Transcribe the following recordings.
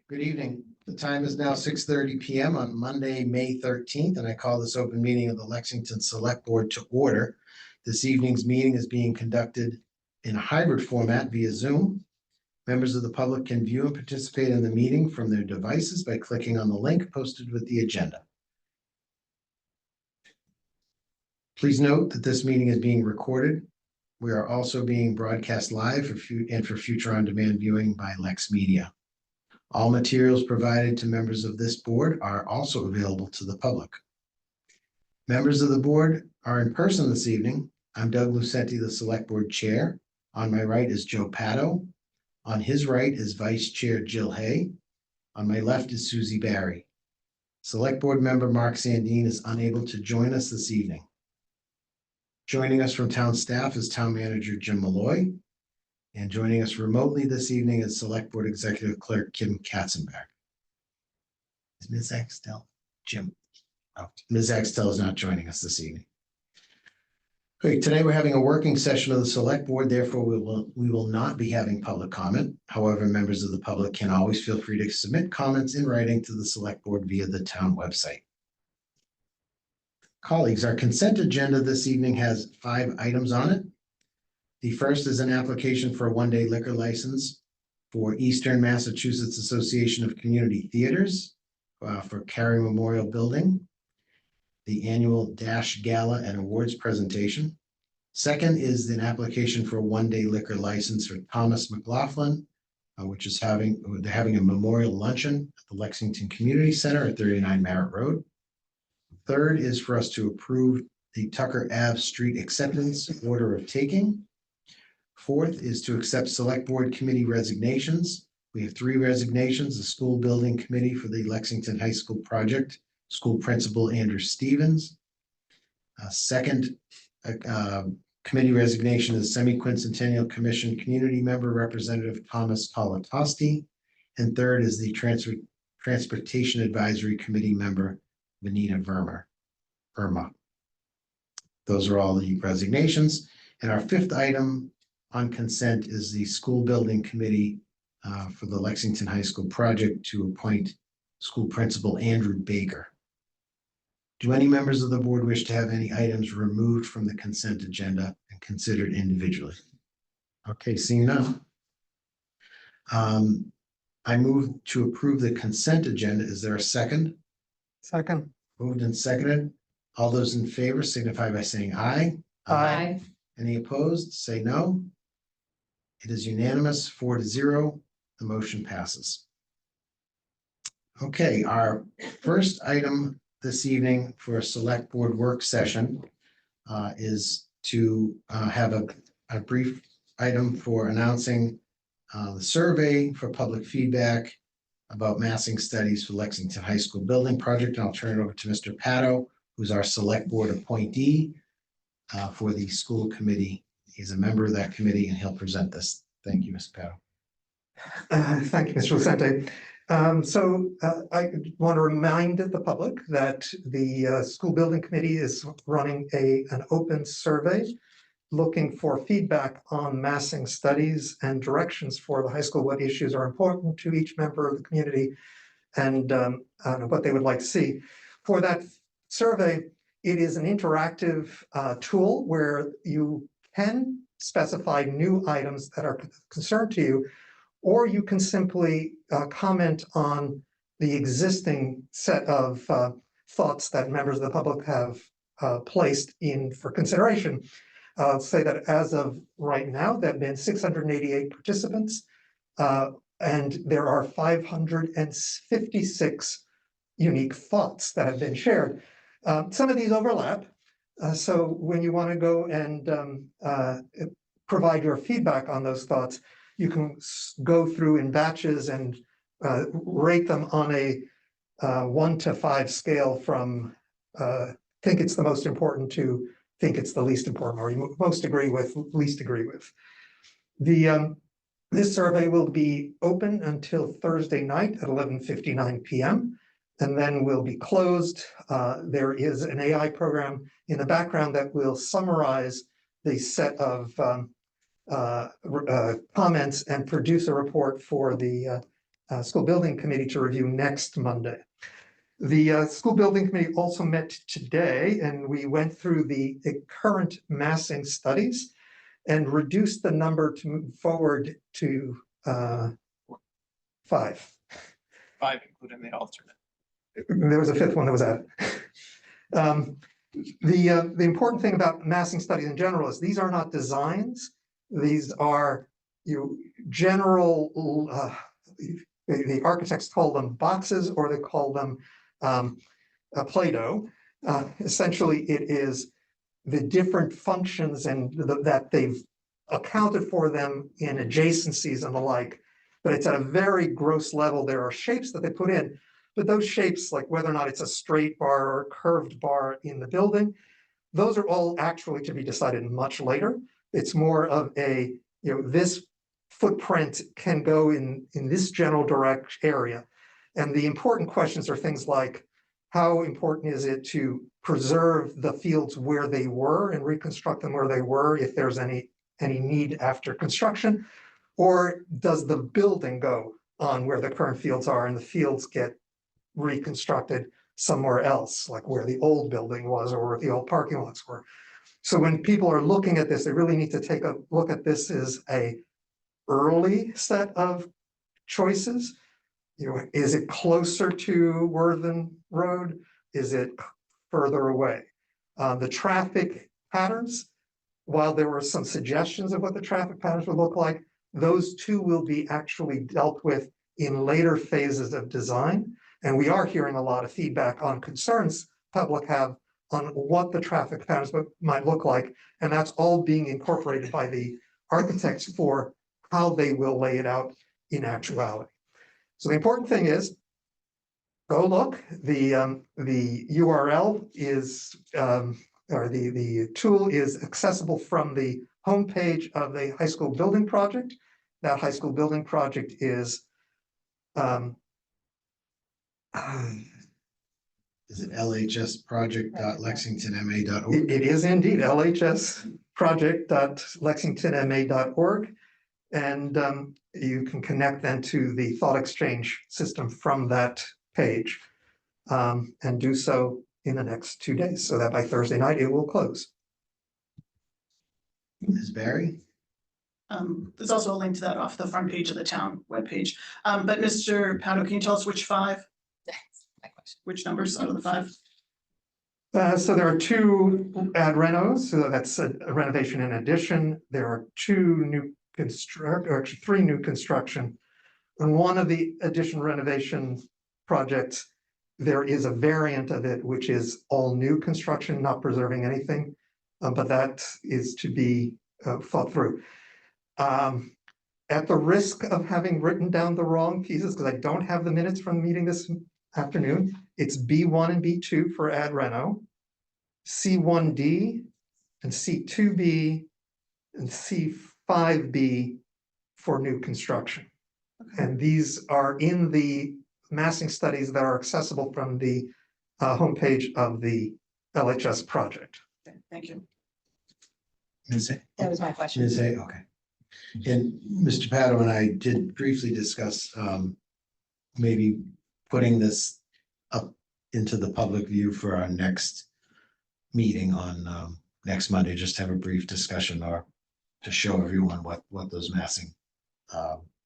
Good evening. The time is now 6:30 p.m. on Monday, May 13th, and I call this open meeting of the Lexington Select Board to order. This evening's meeting is being conducted in a hybrid format via Zoom. Members of the public can view and participate in the meeting from their devices by clicking on the link posted with the agenda. Please note that this meeting is being recorded. We are also being broadcast live for future on-demand viewing by Lex Media. All materials provided to members of this board are also available to the public. Members of the board are in person this evening. I'm Doug Lucenti, the Select Board Chair. On my right is Joe Pato. On his right is Vice Chair Jill Hay. On my left is Susie Barry. Select Board member Mark Sandine is unable to join us this evening. Joining us from town staff is Town Manager Jim Malloy. And joining us remotely this evening is Select Board Executive Clerk Kim Katzenberg. Is Ms. Axtell? Jim. Oh, Ms. Axtell is not joining us this evening. Okay, today we're having a working session of the Select Board, therefore we will not be having public comment. However, members of the public can always feel free to submit comments in writing to the Select Board via the town website. Colleagues, our consent agenda this evening has 5 items on it. The first is an application for a one-day liquor license for Eastern Massachusetts Association of Community Theaters for Carey Memorial Building, the annual Dash Gala and Awards presentation. Second is an application for a one-day liquor license for Thomas McLaughlin, which is having a memorial luncheon at the Lexington Community Center at 39 Merritt Road. Third is for us to approve the Tucker Ave Street acceptance order of taking. Fourth is to accept Select Board Committee resignations. We have 3 resignations: the School Building Committee for the Lexington High School project, School Principal Andrew Stevens. Second committee resignation is Semiquincentennial Commission Community Member Representative Thomas Colatosti. And third is the Transportation Advisory Committee Member Vinita Verma. Those are all the resignations. And our 5th item on consent is the School Building Committee for the Lexington High School project to appoint School Principal Andrew Baker. Do any members of the board wish to have any items removed from the consent agenda and considered individually? Okay, seeing none. I move to approve the consent agenda. Is there a second? Second. Moved and seconded. All those in favor signify by saying aye. Aye. Any opposed? Say no. It is unanimous, 4-0. The motion passes. Okay, our first item this evening for a Select Board work session is to have a brief item for announcing the survey for public feedback about massing studies for Lexington High School building project. And I'll turn it over to Mr. Pato, who's our Select Board appointee for the school committee. He's a member of that committee and he'll present this. Thank you, Mr. Pato. Thank you, Mr. Lucenti. I want to remind the public that the School Building Committee is running an open survey looking for feedback on massing studies and directions for the high school, what issues are important to each member of the community, and what they would like to see. For that survey, it is an interactive tool where you can specify new items that are concerned to you, or you can simply comment on the existing set of thoughts that members of the public have placed in for consideration. I'll say that as of right now, there have been 688 participants, and there are 556 unique thoughts that have been shared. Some of these overlap, so when you want to go and provide your feedback on those thoughts, you can go through in batches and rate them on a 1 to 5 scale from think it's the most important to think it's the least important, or you most agree with, least agree with. This survey will be open until Thursday night at 11:59 p.m. and then will be closed. There is an AI program in the background that will summarize the set of comments and produce a report for the School Building Committee to review next Monday. The School Building Committee also met today, and we went through the current massing studies and reduced the number to move forward to 5. 5, including the alternate. There was a 5th one that was added. The important thing about massing studies in general is these are not designs. These are general, the architects call them boxes, or they call them Play-Doh. Essentially, it is the different functions and that they've accounted for them in adjacencies and the like, but it's at a very gross level. There are shapes that they put in, but those shapes, like whether or not it's a straight bar or a curved bar in the building, those are all actually to be decided much later. It's more of a, this footprint can go in this general direct area. And the important questions are things like, how important is it to preserve the fields where they were and reconstruct them where they were if there's any need after construction? Or does the building go on where the current fields are and the fields get reconstructed somewhere else, like where the old building was or where the old parking lots were? So when people are looking at this, they really need to take a look at this as a early set of choices. Is it closer to Worthen Road? Is it further away? The traffic patterns, while there were some suggestions of what the traffic patterns would look like, those too will be actually dealt with in later phases of design. And we are hearing a lot of feedback on concerns public have on what the traffic patterns might look like. And that's all being incorporated by the architects for how they will lay it out in actuality. So the important thing is, go look. The URL is, or the tool is accessible from the homepage of the high school building project. That high school building project is Is it lhsproject.lexingtonma.org? It is indeed lhsproject.lexingtonma.org. And you can connect then to the thought exchange system from that page and do so in the next 2 days, so that by Thursday night it will close. Ms. Barry? There's also a link to that off the front page of the town webpage. But Mr. Pato, can you tell us which 5? That's my question. Which numbers out of the 5? So there are 2 ad renos, so that's a renovation and addition. There are 2 new or actually 3 new construction. And one of the addition renovation projects, there is a variant of it, which is all new construction, not preserving anything, but that is to be thought through. At the risk of having written down the wrong pieces, because I don't have the minutes from the meeting this afternoon, it's B1 and B2 for ad reno, C1D and C2B and C5B for new construction. Okay. And these are in the massing studies that are accessible from the homepage of the LHS project. Okay, thank you. Ms. A? That was my question. Ms. A, okay. And Mr. Pato and I did briefly discuss maybe putting this up into the public view for our next meeting on next Monday, just to have a brief discussion or to show everyone what those massing,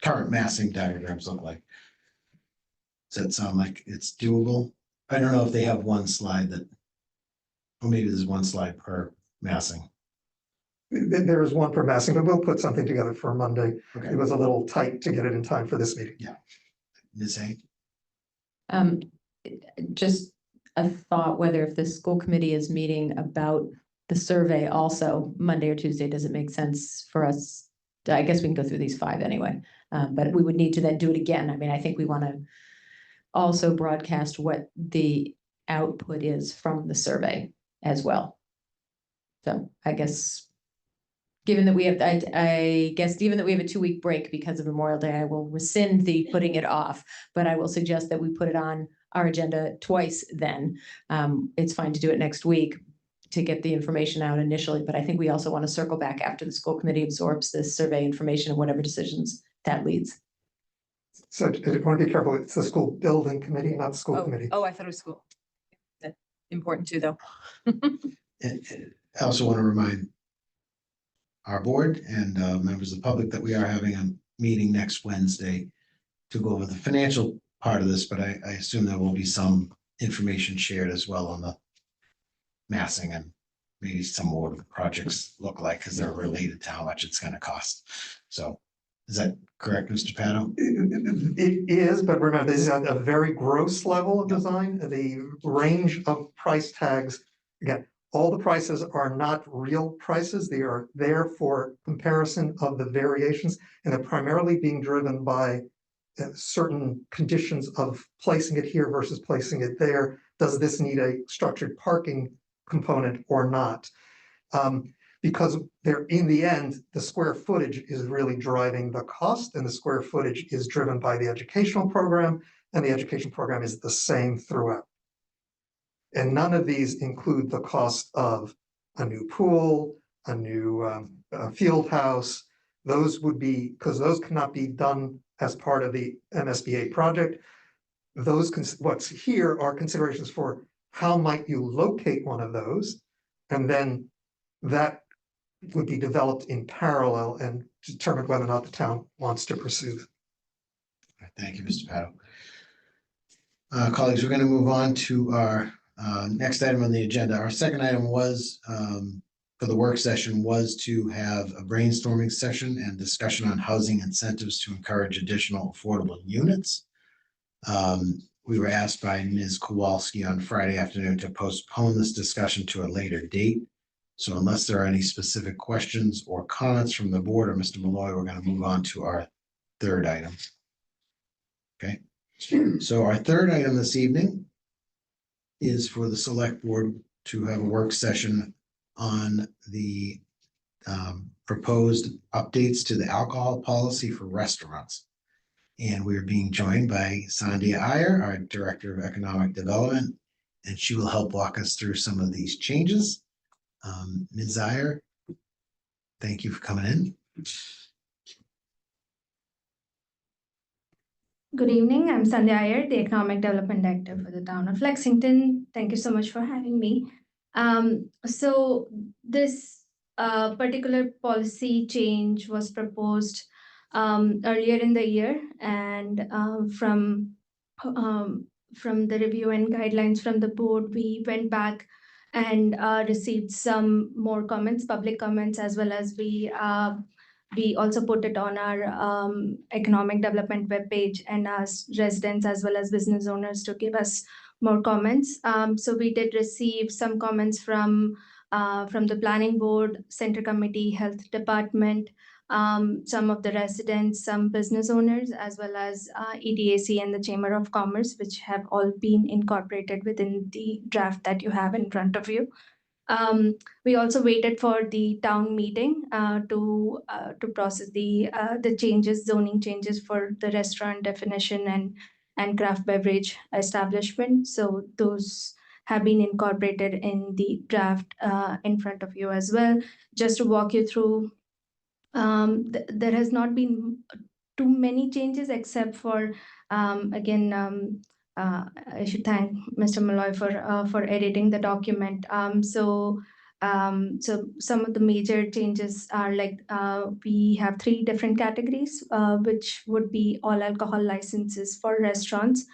current massing diagrams look like. Does that sound like it's doable? I don't know if they have one slide that, or maybe there's one slide per massing. There is one for massing, but we'll put something together for Monday. Okay. It was a little tight to get it in time for this meeting. Yeah. Ms. A? Just a thought, whether if the school committee is meeting about the survey also Monday or Tuesday, does it make sense for us? I guess we can go through these 5 anyway, but we would need to then do it again. I mean, I think we want to also broadcast what the output is from the survey as well. So I guess, given that we have, I guess, given that we have a 2-week break because of Memorial Day, I will rescind the putting it off, but I will suggest that we put it on our agenda twice then. It's fine to do it next week to get the information out initially, but I think we also want to circle back after the school committee absorbs this survey information and whatever decisions that leads. So I want to be careful, it's the school building committee, not the school committee. I thought it was school. That's important too, though. And I also want to remind our board and members of the public that we are having a meeting next Wednesday to go over the financial part of this, but I assume there will be some information shared as well on the massing and maybe some more of the projects look like, because they're related to how much it's going to cost. So is that correct, Mr. Pado? It is, but remember, this is at a very gross level of design. The range of price tags, again, all the prices are not real prices. They are there for comparison of the variations, and they're primarily being driven by certain conditions of placing it here versus placing it there. Does this need a structured parking component or not? Because they're, in the end, the square footage is really driving the cost, and the square footage is driven by the educational program, and the education program is the same throughout. And none of these include the cost of a new pool, a new field house. Those would be, because those cannot be done as part of the MSBA project. Those, what's here are considerations for how might you locate one of those, and then that would be developed in parallel and determined whether or not the town wants to pursue. Thank you, Mr. Pado. Colleagues, we're going to move on to our next item on the agenda. Our second item was for the work session was to have a brainstorming session and discussion on housing incentives to encourage additional affordable units. We were asked by Ms. Kowalski on Friday afternoon to postpone this discussion to a later date. So unless there are any specific questions or comments from the board or Mr. Malloy, we're going to move on to our third item. Okay, so our third item this evening is for the select board to have a work session on the proposed updates to the alcohol policy for restaurants. And we're being joined by Sandhya Iyer, our Director of Economic Development, and she will help walk us through some of these changes. Ms. Iyer, thank you for coming in. Good evening, I'm Sandhya Iyer, the Economic Development Director for the town of Lexington. Thank you so much for having me. So this particular policy change was proposed earlier in the year, and from the review and guidelines from the board, we went back and received some more comments, public comments, as well as we also put it on our economic development webpage and asked residents as well as business owners to give us more comments. So we did receive some comments from the planning board, center committee, health department, some of the residents, some business owners, as well as EDAC and the Chamber of Commerce, which have all been incorporated within the draft that you have in front of you. We also waited for the town meeting to process the changes, zoning changes for the restaurant definition and craft beverage establishment. So those have been incorporated in the draft in front of you as well. Just to walk you through, there has not been too many changes except for again. I should thank Mr. Malloy for editing the document. So some of the major changes are like we have 3 different categories, which would be all alcohol licenses for restaurants,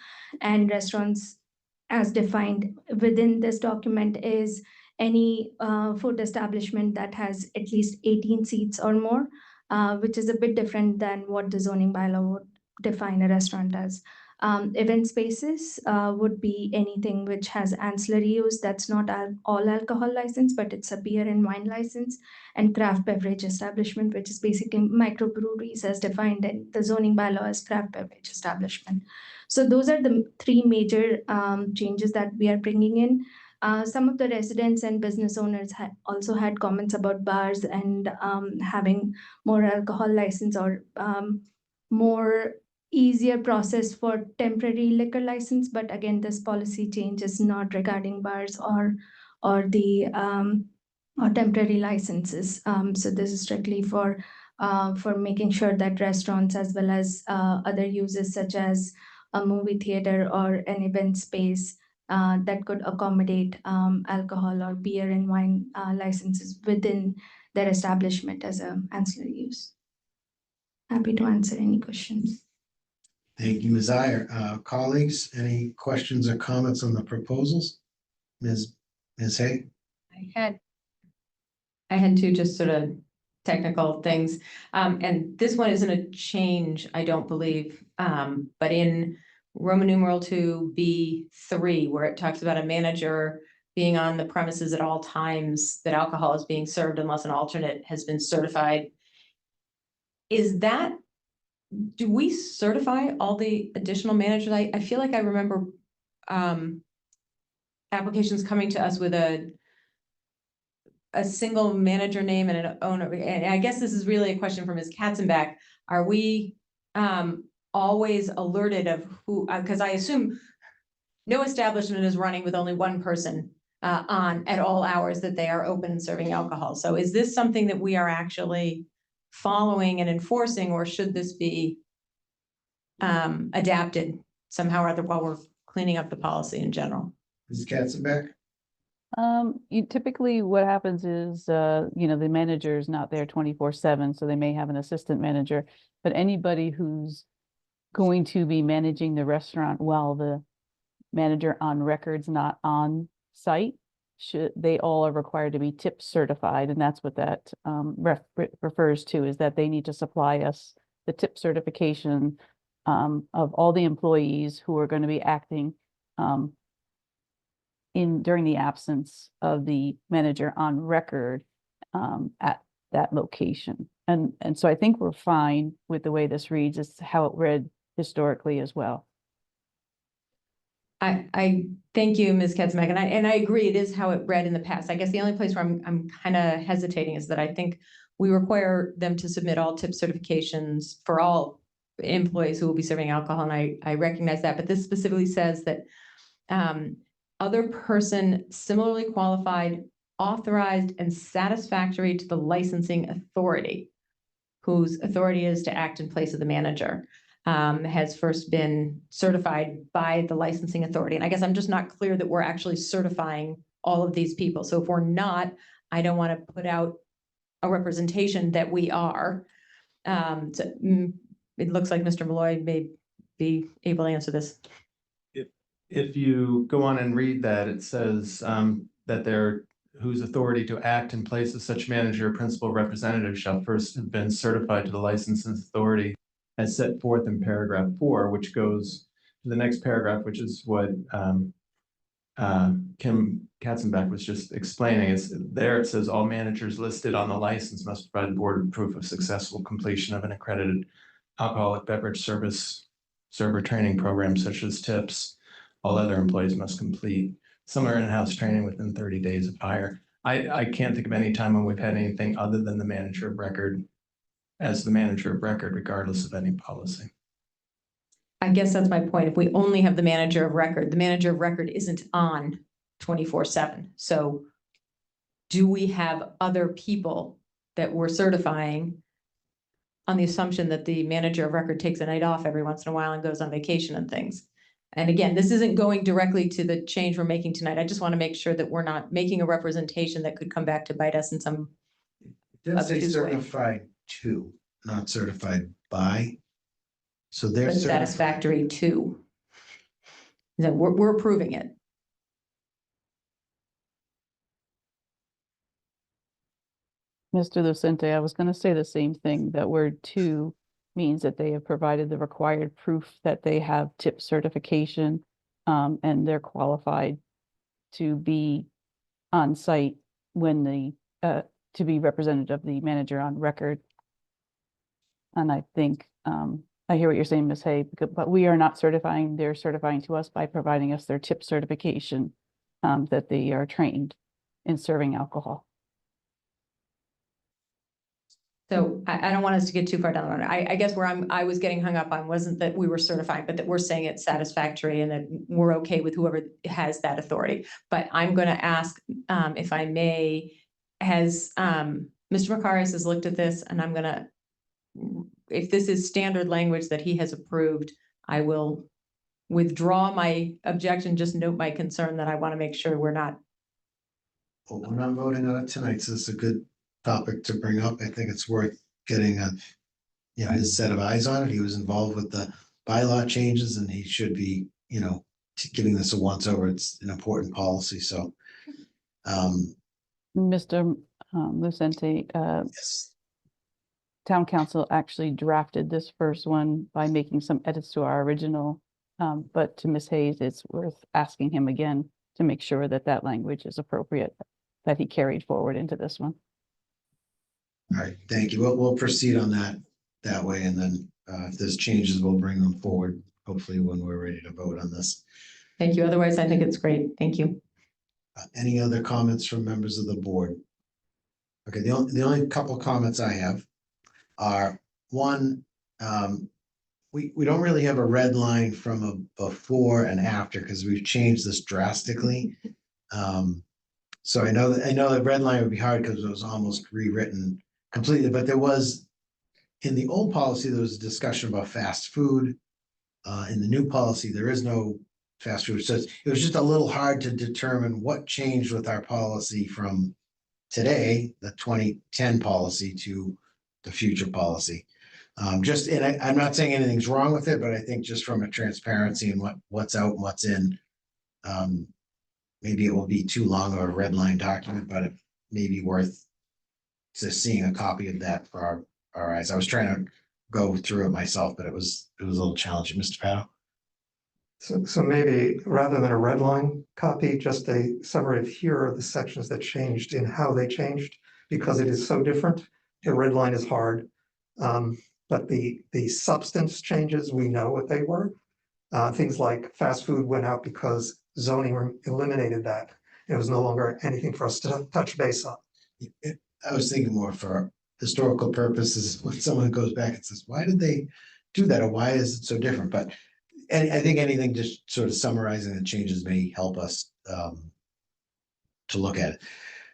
and restaurants as defined within this document is any food establishment that has at least 18 seats or more, which is a bit different than what the zoning bylaw would define a restaurant as. Event spaces would be anything which has ancillary use that's not all alcohol license, but it's a beer and wine license, and craft beverage establishment, which is basically microbreweries as defined in the zoning bylaw as craft beverage establishment. So those are the 3 major changes that we are bringing in. Some of the residents and business owners also had comments about bars and having more alcohol license or more easier process for temporary liquor license. But again, this policy change is not regarding bars or the or temporary licenses. So this is strictly for for making sure that restaurants as well as other uses such as a movie theater or an event space that could accommodate alcohol or beer and wine licenses within their establishment as an ancillary use. Happy to answer any questions. Thank you, Ms. Iyer. Colleagues, any questions or comments on the proposals? Ms. Hay? I had two just sort of technical things. And this one isn't a change, I don't believe. But in Roman numeral 2B3, where it talks about a manager being on the premises at all times that alcohol is being served unless an alternate has been certified. Do we certify all the additional managers? I feel like I remember applications coming to us with a single manager name and an owner. And I guess this is really a question for Ms. Katzenbach. Are we always alerted of who, because I assume no establishment is running with only one person on at all hours that they are open and serving alcohol. So is this something that we are actually following and enforcing, or should this be adapted somehow or other while we're cleaning up the policy in general? Ms. Katzenbach? Typically what happens is, the manager is not there 24/7, so they may have an assistant manager, but anybody who's going to be managing the restaurant while the manager on record's not on site, they all are required to be tip certified, and that's what that refers to, is that they need to supply us the tip certification of all the employees who are going to be acting during the absence of the manager on record at that location. And so I think we're fine with the way this reads. It's how it read historically as well. I thank you, Ms. Katzenbach, and I agree, it is how it read in the past. I guess the only place where I'm kind of hesitating is that I think we require them to submit all tip certifications for all employees who will be serving alcohol, and I recognize that, but this specifically says that other person similarly qualified, authorized, and satisfactory to the licensing authority, whose authority is to act in place of the manager, has first been certified by the licensing authority. And I guess I'm just not clear that we're actually certifying all of these people. So if we're not, I don't want to put out a representation that we are. It looks like Mr. Malloy may be able to answer this. If you go on and read that, it says that they're whose authority to act in place of such manager or principal representative shall first have been certified to the licensing authority as set forth in paragraph 4, which goes to the next paragraph, which is what Kim Katzenbach was just explaining. Is there it says all managers listed on the license must provide the board with proof of successful completion of an accredited alcoholic beverage server training program such as tips. All other employees must complete similar in-house training within 30 days of hire. I can't think of any time when we've had anything other than the manager of record as the manager of record, regardless of any policy. I guess that's my point. If we only have the manager of record isn't on 24/7. So do we have other people that we're certifying on the assumption that the manager of record takes a night off every once in a while and goes on vacation and things? And again, this isn't going directly to the change we're making tonight. I just want to make sure that we're not making a representation that could come back to bite us in some. It does say Obtuse way. certified to, not certified by. So they're Satisfactory to. That we're approving it. Mr. Lucente, I was going to say the same thing. That word "to" means that they have provided the required proof that they have tip certification and they're qualified to be on site when to be representative of the manager on record. And I think I hear what you're saying, Ms. Hay, but we are not certifying. They're certifying to us by providing us their tip certification that they are trained in serving alcohol. So I don't want us to get too far down the road. I guess where I was getting hung up on wasn't that we were certifying, but that we're saying it's satisfactory and that we're okay with whoever has that authority. But I'm going to ask, if I may, has Mr. Makaris has looked at this, and I'm going to if this is standard language that he has approved, I will withdraw my objection, just note my concern that I want to make sure we're not. Well, we're not voting on it tonight, so it's a good topic to bring up. I think it's worth getting his set of eyes on it. He was involved with the bylaw changes and he should be, giving this a once over. It's an important policy, so. Mr. Lucente, Yes. town council actually drafted this first one by making some edits to our original. But to Ms. Hayes, it's worth asking him again to make sure that that language is appropriate, that he carried forward into this one. All right, thank you. We'll proceed on that way, and then if there's changes, we'll bring them forward, hopefully when we're ready to vote on this. Thank you. Otherwise, I think it's great. Thank you. Any other comments from members of the board? Okay, the only couple comments I have are, one, we don't really have a red line from a before and after because we've changed this drastically. So I know that red line would be hard because it was almost rewritten completely, but there was, in the old policy, there was a discussion about fast food. In the new policy, there is no fast food. So it was just a little hard to determine what changed with our policy from today, the 2010 policy, to the future policy. I'm not saying anything's wrong with it, but I think just from a transparency and what's out and what's in, maybe it will be too long of a red line document, but it may be worth just seeing a copy of that for our eyes. I was trying to go through it myself, but it was a little challenging. Mr. Pato? So maybe rather than a red line copy, just a summary of here are the sections that changed and how they changed, because it is so different. The red line is hard. But the substance changes, we know what they were. Things like fast food went out because zoning eliminated that. It was no longer anything for us to touch base on. I was thinking more for historical purposes, when someone goes back and says, why did they do that? Or why is it so different? But I think anything just sort of summarizing the changes may help us to look at it.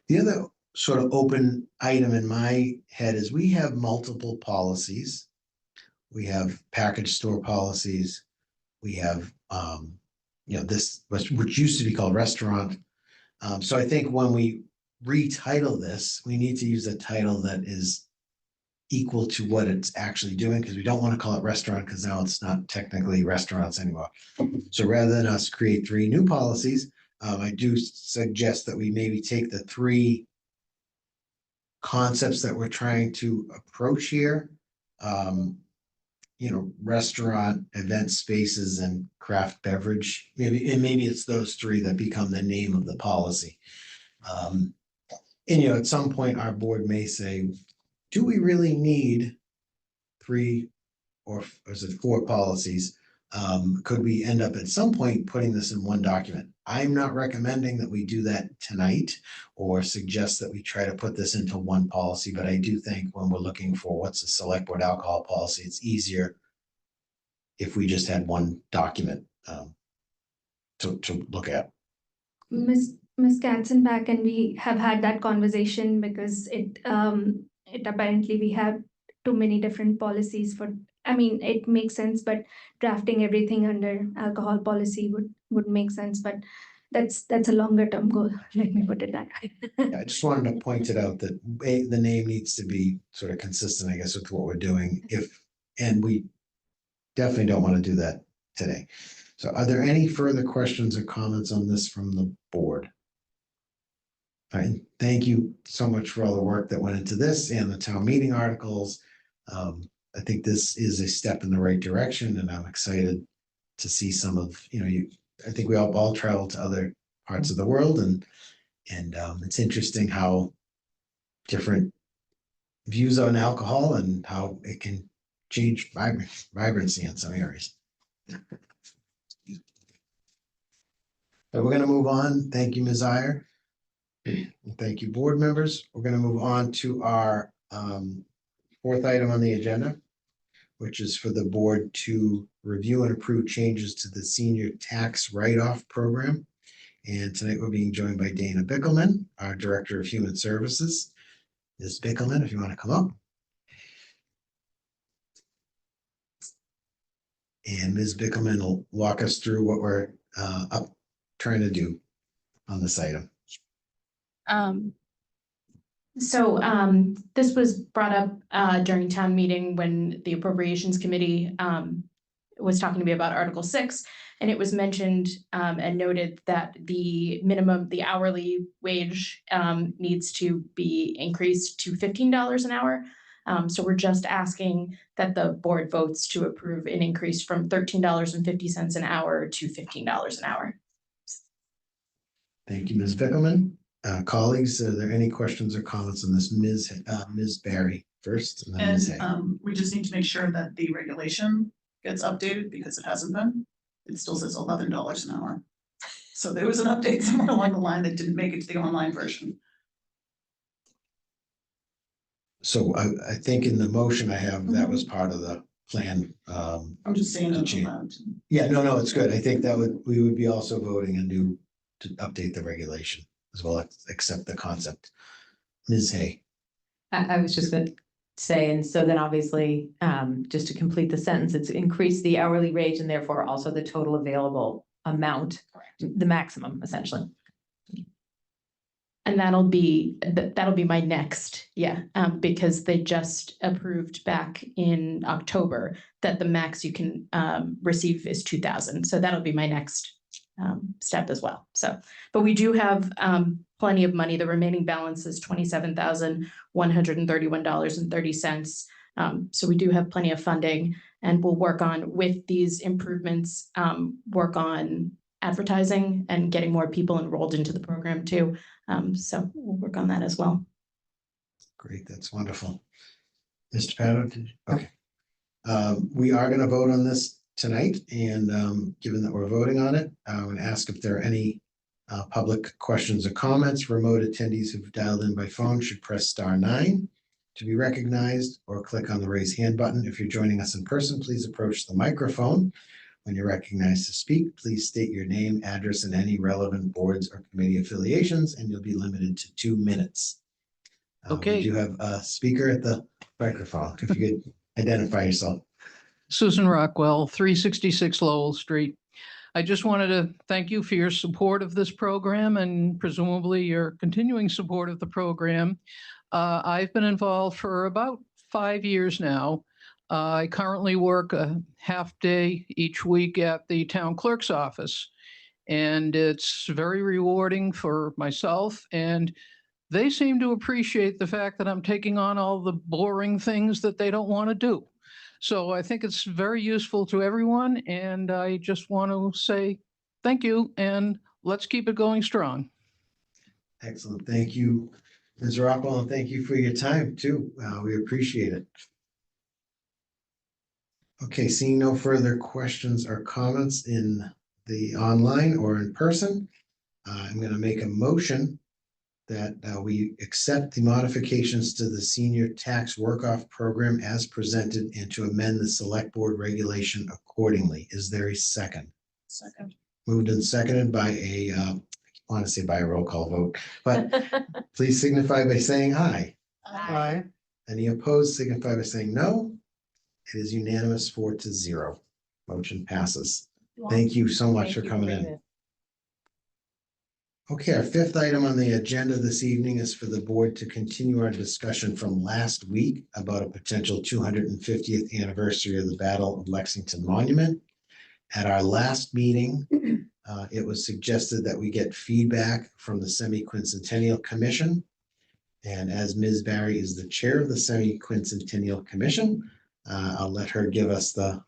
The other sort of open item in my head is we have multiple policies. We have package store policies. We have, this, which used to be called restaurant. So I think when we retitle this, we need to use a title that is equal to what it's actually doing, because we don't want to call it restaurant because now it's not technically restaurants anymore. So rather than us create 3 new policies, I do suggest that we maybe take the 3 concepts that we're trying to approach here. Restaurant, event spaces, and craft beverage. Maybe it's those 3 that become the name of the policy. At some point, our board may say, do we really need 3 or is it 4 policies? Could we end up at some point putting this in one document? I'm not recommending that we do that tonight or suggest that we try to put this into one policy, but I do think when we're looking for what's a select board alcohol policy, it's easier if we just had one document to look at. Ms. Katzenbach and we have had that conversation because it apparently we have too many different policies it makes sense, but drafting everything under alcohol policy would make sense, but that's a longer term goal. Let me put it that way. I just wanted to point it out that the name needs to be sort of consistent, I guess, with what we're doing. And we definitely don't want to do that today. So are there any further questions or comments on this from the board? All right, thank you so much for all the work that went into this and the town meeting articles. I think this is a step in the right direction, and I'm excited to see some of, I think we all travel to other parts of the world, and it's interesting how different views on alcohol and how it can change vibrancy in some areas. So we're going to move on. Thank you, Ms. Iyer. Thank you, board members. We're going to move on to our 4th item on the agenda, which is for the board to review and approve changes to the senior tax write-off program. And tonight we're being joined by Dana Bickelman, our Director of Human Services. Ms. Bickelman, if you want to come up. And Ms. Bickelman will walk us through what we're trying to do on this item. So this was brought up during town meeting when the Appropriations Committee was talking to me about Article 6, and it was mentioned and noted that the hourly wage needs to be increased to $15 an hour. So we're just asking that the board votes to approve an increase from $13.50 an hour to $15 an hour. Thank you, Ms. Bickelman. Colleagues, are there any questions or comments on this? Ms. Barry first, and then Ms. Hay. We just need to make sure that the regulation gets updated because it hasn't been. It still says $11 an hour. So there was an update somewhere along the line that didn't make it to the online version. So I think in the motion I have, that was part of the plan. I'm just saying. To change. Yeah, no, it's good. I think we would be also voting to update the regulation as well as accept the concept. Ms. Hay. I was just gonna say, and so then obviously, just to complete the sentence, it's increase the hourly wage and therefore also the total available amount, the maximum essentially. And that'll be my next, because they just approved back in October that the max you can receive is 2,000. So that'll be my next step as well. So, but we do have plenty of money. The remaining balance is $27,131.30. So we do have plenty of funding, and we'll work on, with these improvements, work on advertising and getting more people enrolled into the program too. So we'll work on that as well. Great, that's wonderful. Mr. Pato, okay. We are going to vote on this tonight, and given that we're voting on it, I would ask if there are any public questions or comments. Remote attendees who've dialed in by phone should press *9 to be recognized, or click on the raise hand button. If you're joining us in person, please approach the microphone. When you're recognized to speak, please state your name, address, and any relevant boards or committee affiliations, and you'll be limited to 2 minutes. Okay. We do have a speaker at the microphone. If you could identify yourself. Susan Rockwell, 366 Lowell Street. I just wanted to thank you for your support of this program and presumably your continuing support of the program. I've been involved for about 5 years now. I currently work a half day each week at the town clerk's office, and it's very rewarding for myself, and they seem to appreciate the fact that I'm taking on all the boring things that they don't want to do. So I think it's very useful to everyone, and I just want to say thank you, and let's keep it going strong. Excellent. Thank you, Ms. Rockwell, and thank you for your time too. We appreciate it. Okay, seeing no further questions or comments in the online or in person, I'm going to make a motion that we accept the modifications to the senior tax work-off program as presented, and to amend the select board regulation accordingly. Is there a second? Second. Moved and seconded by I want to say by a roll call vote, but please signify by saying aye. Aye. Any opposed signify by saying no. It is unanimous 4-0. Motion passes. Thank you so much for coming in. Okay, our fifth item on the agenda this evening is for the board to continue our discussion from last week about a potential 250th anniversary of the Battle of Lexington Monument. At our last meeting, it was suggested that we get feedback from the Semiquincentennial Commission. And as Ms. Barry is the chair of the Semiquincentennial Commission, I'll let her give us the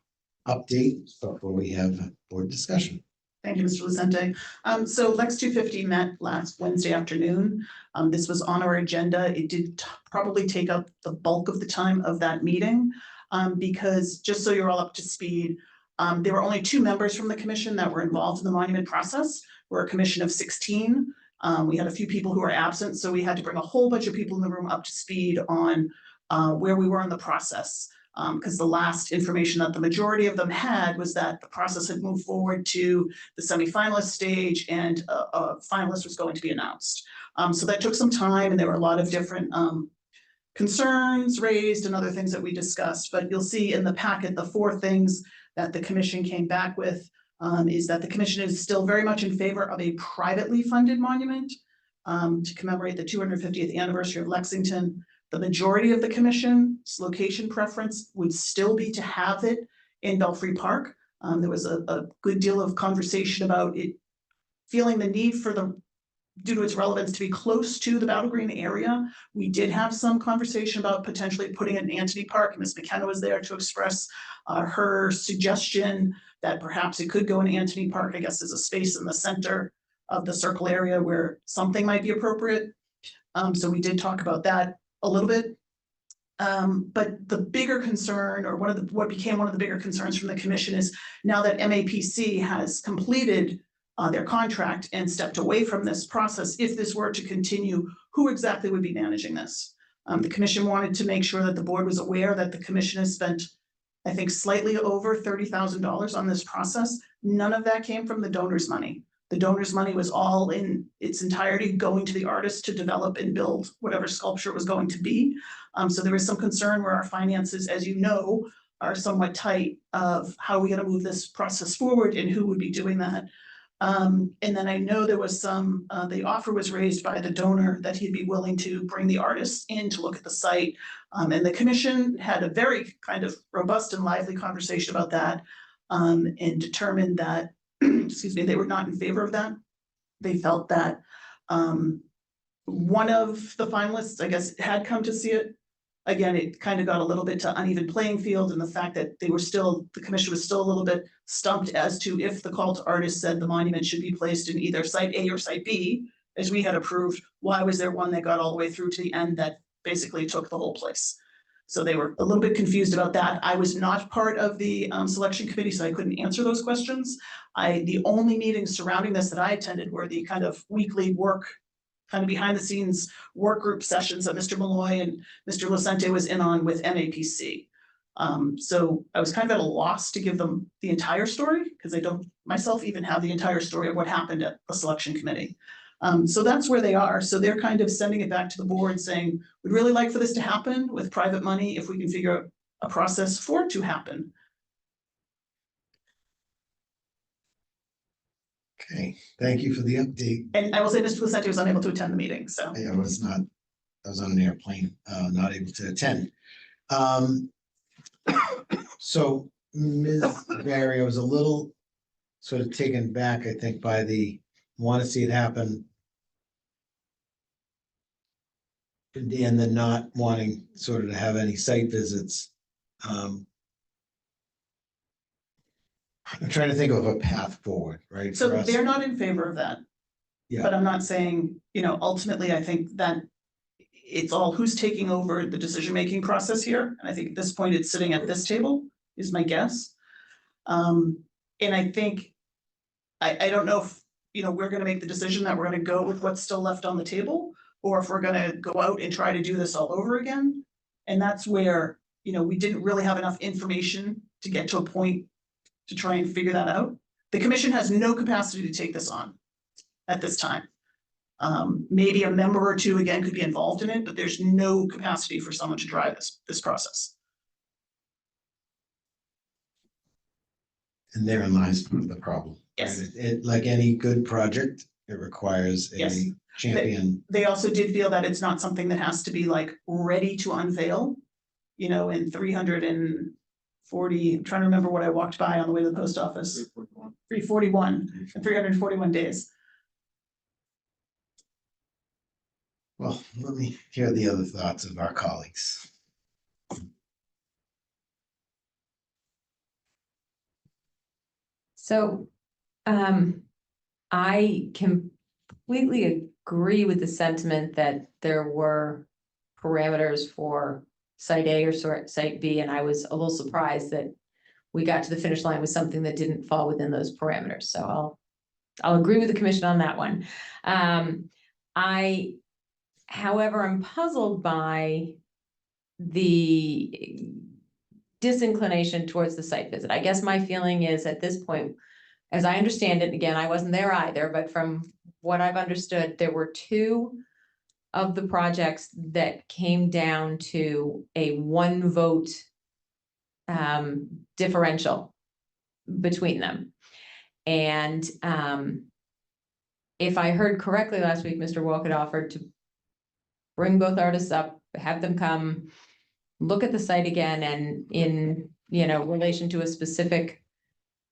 update before we have board discussion. Thank you, Mr. Lucente. So Lex 250 met last Wednesday afternoon. This was on our agenda. It did probably take up the bulk of the time of that meeting because, just so you're all up to speed, there were only 2 members from the commission that were involved in the monument process. We're a commission of 16. We had a few people who were absent, so we had to bring a whole bunch of people in the room up to speed on where we were in the process. Because the last information that the majority of them had was that the process had moved forward to the semifinalist stage, and a finalist was going to be announced. So that took some time, and there were a lot of different concerns raised and other things that we discussed. But you'll see in the packet the 4 things that the commission came back with is that the commission is still very much in favor of a privately funded monument to commemorate the 250th anniversary of Lexington. The majority of the commission's location preference would still be to have it in Belfry Park. There was a good deal of conversation about it, feeling the need for due to its relevance, to be close to the Battle Green area. We did have some conversation about potentially putting it in Antony Park. Ms. McKenna was there to express her suggestion that perhaps it could go in Antony Park. I guess there's a space in the center of the circle area where something might be appropriate. So we did talk about that a little bit. But the bigger concern, or what became one of the bigger concerns from the commission, is now that MAPC has completed their contract and stepped away from this process, if this were to continue, who exactly would be managing this? The commission wanted to make sure that the board was aware that the commission has spent, I think, slightly over $30,000 on this process. None of that came from the donor's money. The donor's money was all in its entirety going to the artist to develop and build whatever sculpture it was going to be. So there was some concern where our finances, as you know, are somewhat tight of how are we going to move this process forward and who would be doing that. And then I know there was some, the offer was raised by the donor that he'd be willing to bring the artists in to look at the site. And the commission had a very kind of robust and lively conversation about that and determined that, excuse me, they were not in favor of that. They felt that one of the finalists, I guess, had come to see it. Again, it kind of got a little bit to uneven playing field, and the fact that the commission was still a little bit stumped as to if the call to artists said the monument should be placed in either site A or site B, as we had approved, why was there one that got all the way through to the end that basically took the whole place? So they were a little bit confused about that. I was not part of the selection committee, so I couldn't answer those questions. The only meetings surrounding this that I attended were the kind of weekly work, kind of behind the scenes work group sessions that Mr. Malloy and Mr. Lucente was in on with MAPC. So I was kind of at a loss to give them the entire story because I don't myself even have the entire story of what happened at the selection committee. So that's where they are. So they're kind of sending it back to the board saying, we'd really like for this to happen with private money if we can figure out a process for it to happen. Okay, thank you for the update. And I will say Mr. Lucente was unable to attend the meeting, so. I was on an airplane, not able to attend. So Ms. Barry, I was a little sort of taken back, I think, by the want to see it happen. And then not wanting sort of to have any site visits. I'm trying to think of a path forward, right? So for us. they're not in favor of that. Yeah. But I'm not saying, ultimately, I think that it's all who's taking over the decision-making process here. And I think at this point, it's sitting at this table, is my guess. And I think, I don't know if, we're gonna make the decision that we're gonna go with what's still left on the table, or if we're gonna go out and try to do this all over again. And that's where, we didn't really have enough information to get to a point to try and figure that out. The commission has no capacity to take this on at this time. Maybe a member or two, again, could be involved in it, but there's no capacity for someone to drive this process. And therein lies part of the problem. Yes. Right? It, like any good project, it requires a Yes. champion. They also did feel that it's not something that has to be like ready to unveil, in 340, I'm trying to remember what I walked by on the way to the post office. 341, 341 days. Well, let me hear the other thoughts of our colleagues. So, I completely agree with the sentiment that there were parameters for site A or site B, and I was a little surprised that we got to the finish line with something that didn't fall within those parameters. So I'll agree with the commission on that one. However, I'm puzzled by the disinclination towards the site visit. I guess my feeling is at this point, as I understand it, again, I wasn't there either, but from what I've understood, there were two of the projects that came down to a one vote differential between them. And if I heard correctly last week, Mr. Walcott offered to bring both artists up, have them come, look at the site again, and in, relation to a specific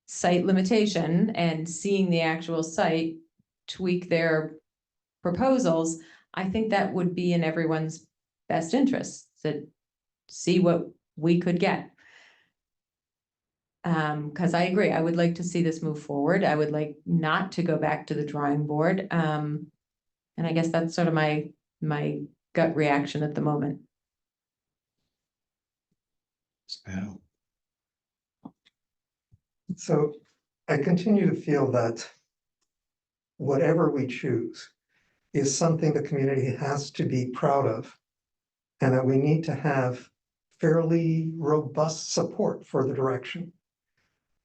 site limitation and seeing the actual site, tweak their proposals. I think that would be in everyone's best interest, to see what we could get. Because I agree, I would like to see this move forward. I would like not to go back to the drawing board. And I guess that's sort of my gut reaction at the moment. So I continue to feel that whatever we choose is something the community has to be proud of, and that we need to have fairly robust support for the direction.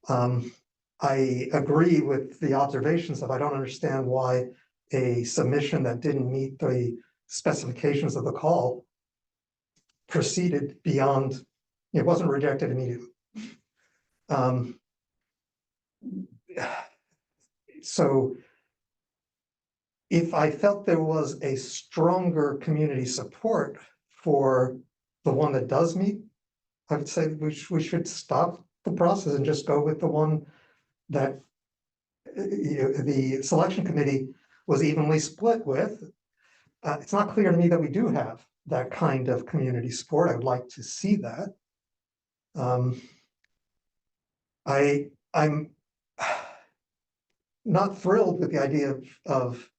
I agree with the observations of I don't understand why a submission that didn't meet the specifications of the call proceeded beyond, it wasn't rejected immediately. So if I felt there was a stronger community support for the one that does meet, I would say we should stop the process and just go with the one that the selection committee was evenly split with. It's not clear to me that we do have that kind of community support. I would like to see that. I'm not thrilled with the idea of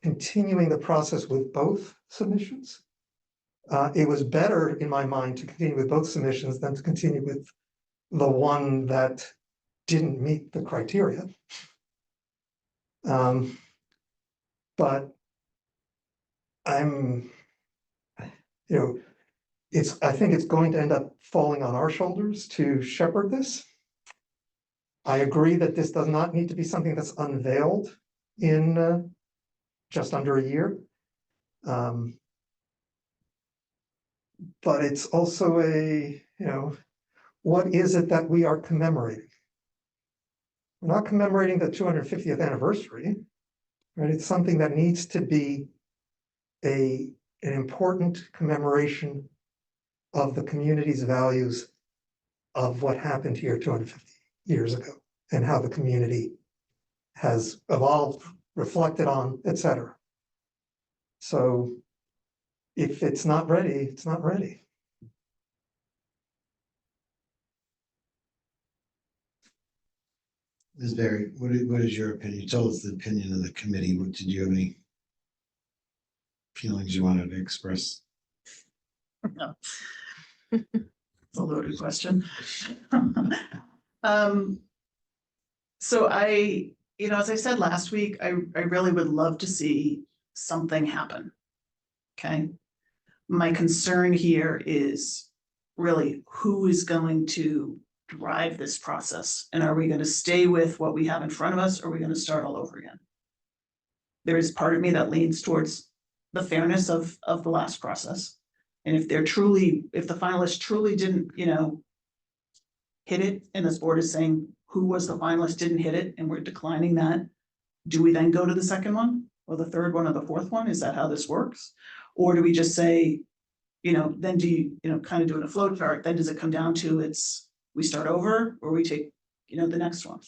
continuing the process with both submissions. It was better in my mind to continue with both submissions than to continue with the one that didn't meet the criteria. But I'm, I think it's going to end up falling on our shoulders to shepherd this. I agree that this does not need to be something that's unveiled in just under a year. But it's also what is it that we are commemorating? We're not commemorating the 250th anniversary, right? It's something that needs to be an important commemoration of the community's values of what happened here 250 years ago and how the community has evolved, reflected on, etc. So if it's not ready, it's not ready. Ms. Berry, what is your opinion? You told us the opinion of the committee. Did you have any feelings you wanted to express? No. It's a loaded question. So as I said last week, I really would love to see something happen. Okay. My concern here is really who is going to drive this process, and are we going to stay with what we have in front of us, or are we going to start all over again? There is part of me that leans towards the fairness of the last process. And if the finalists truly didn't, hit it, and this board is saying who was the finalist didn't hit it, and we're declining that, do we then go to the second one or the third one or the fourth one? Is that how this works? Or do we just say, then do you, kind of doing a flow chart, then does it come down to we start over, or we take, the next one?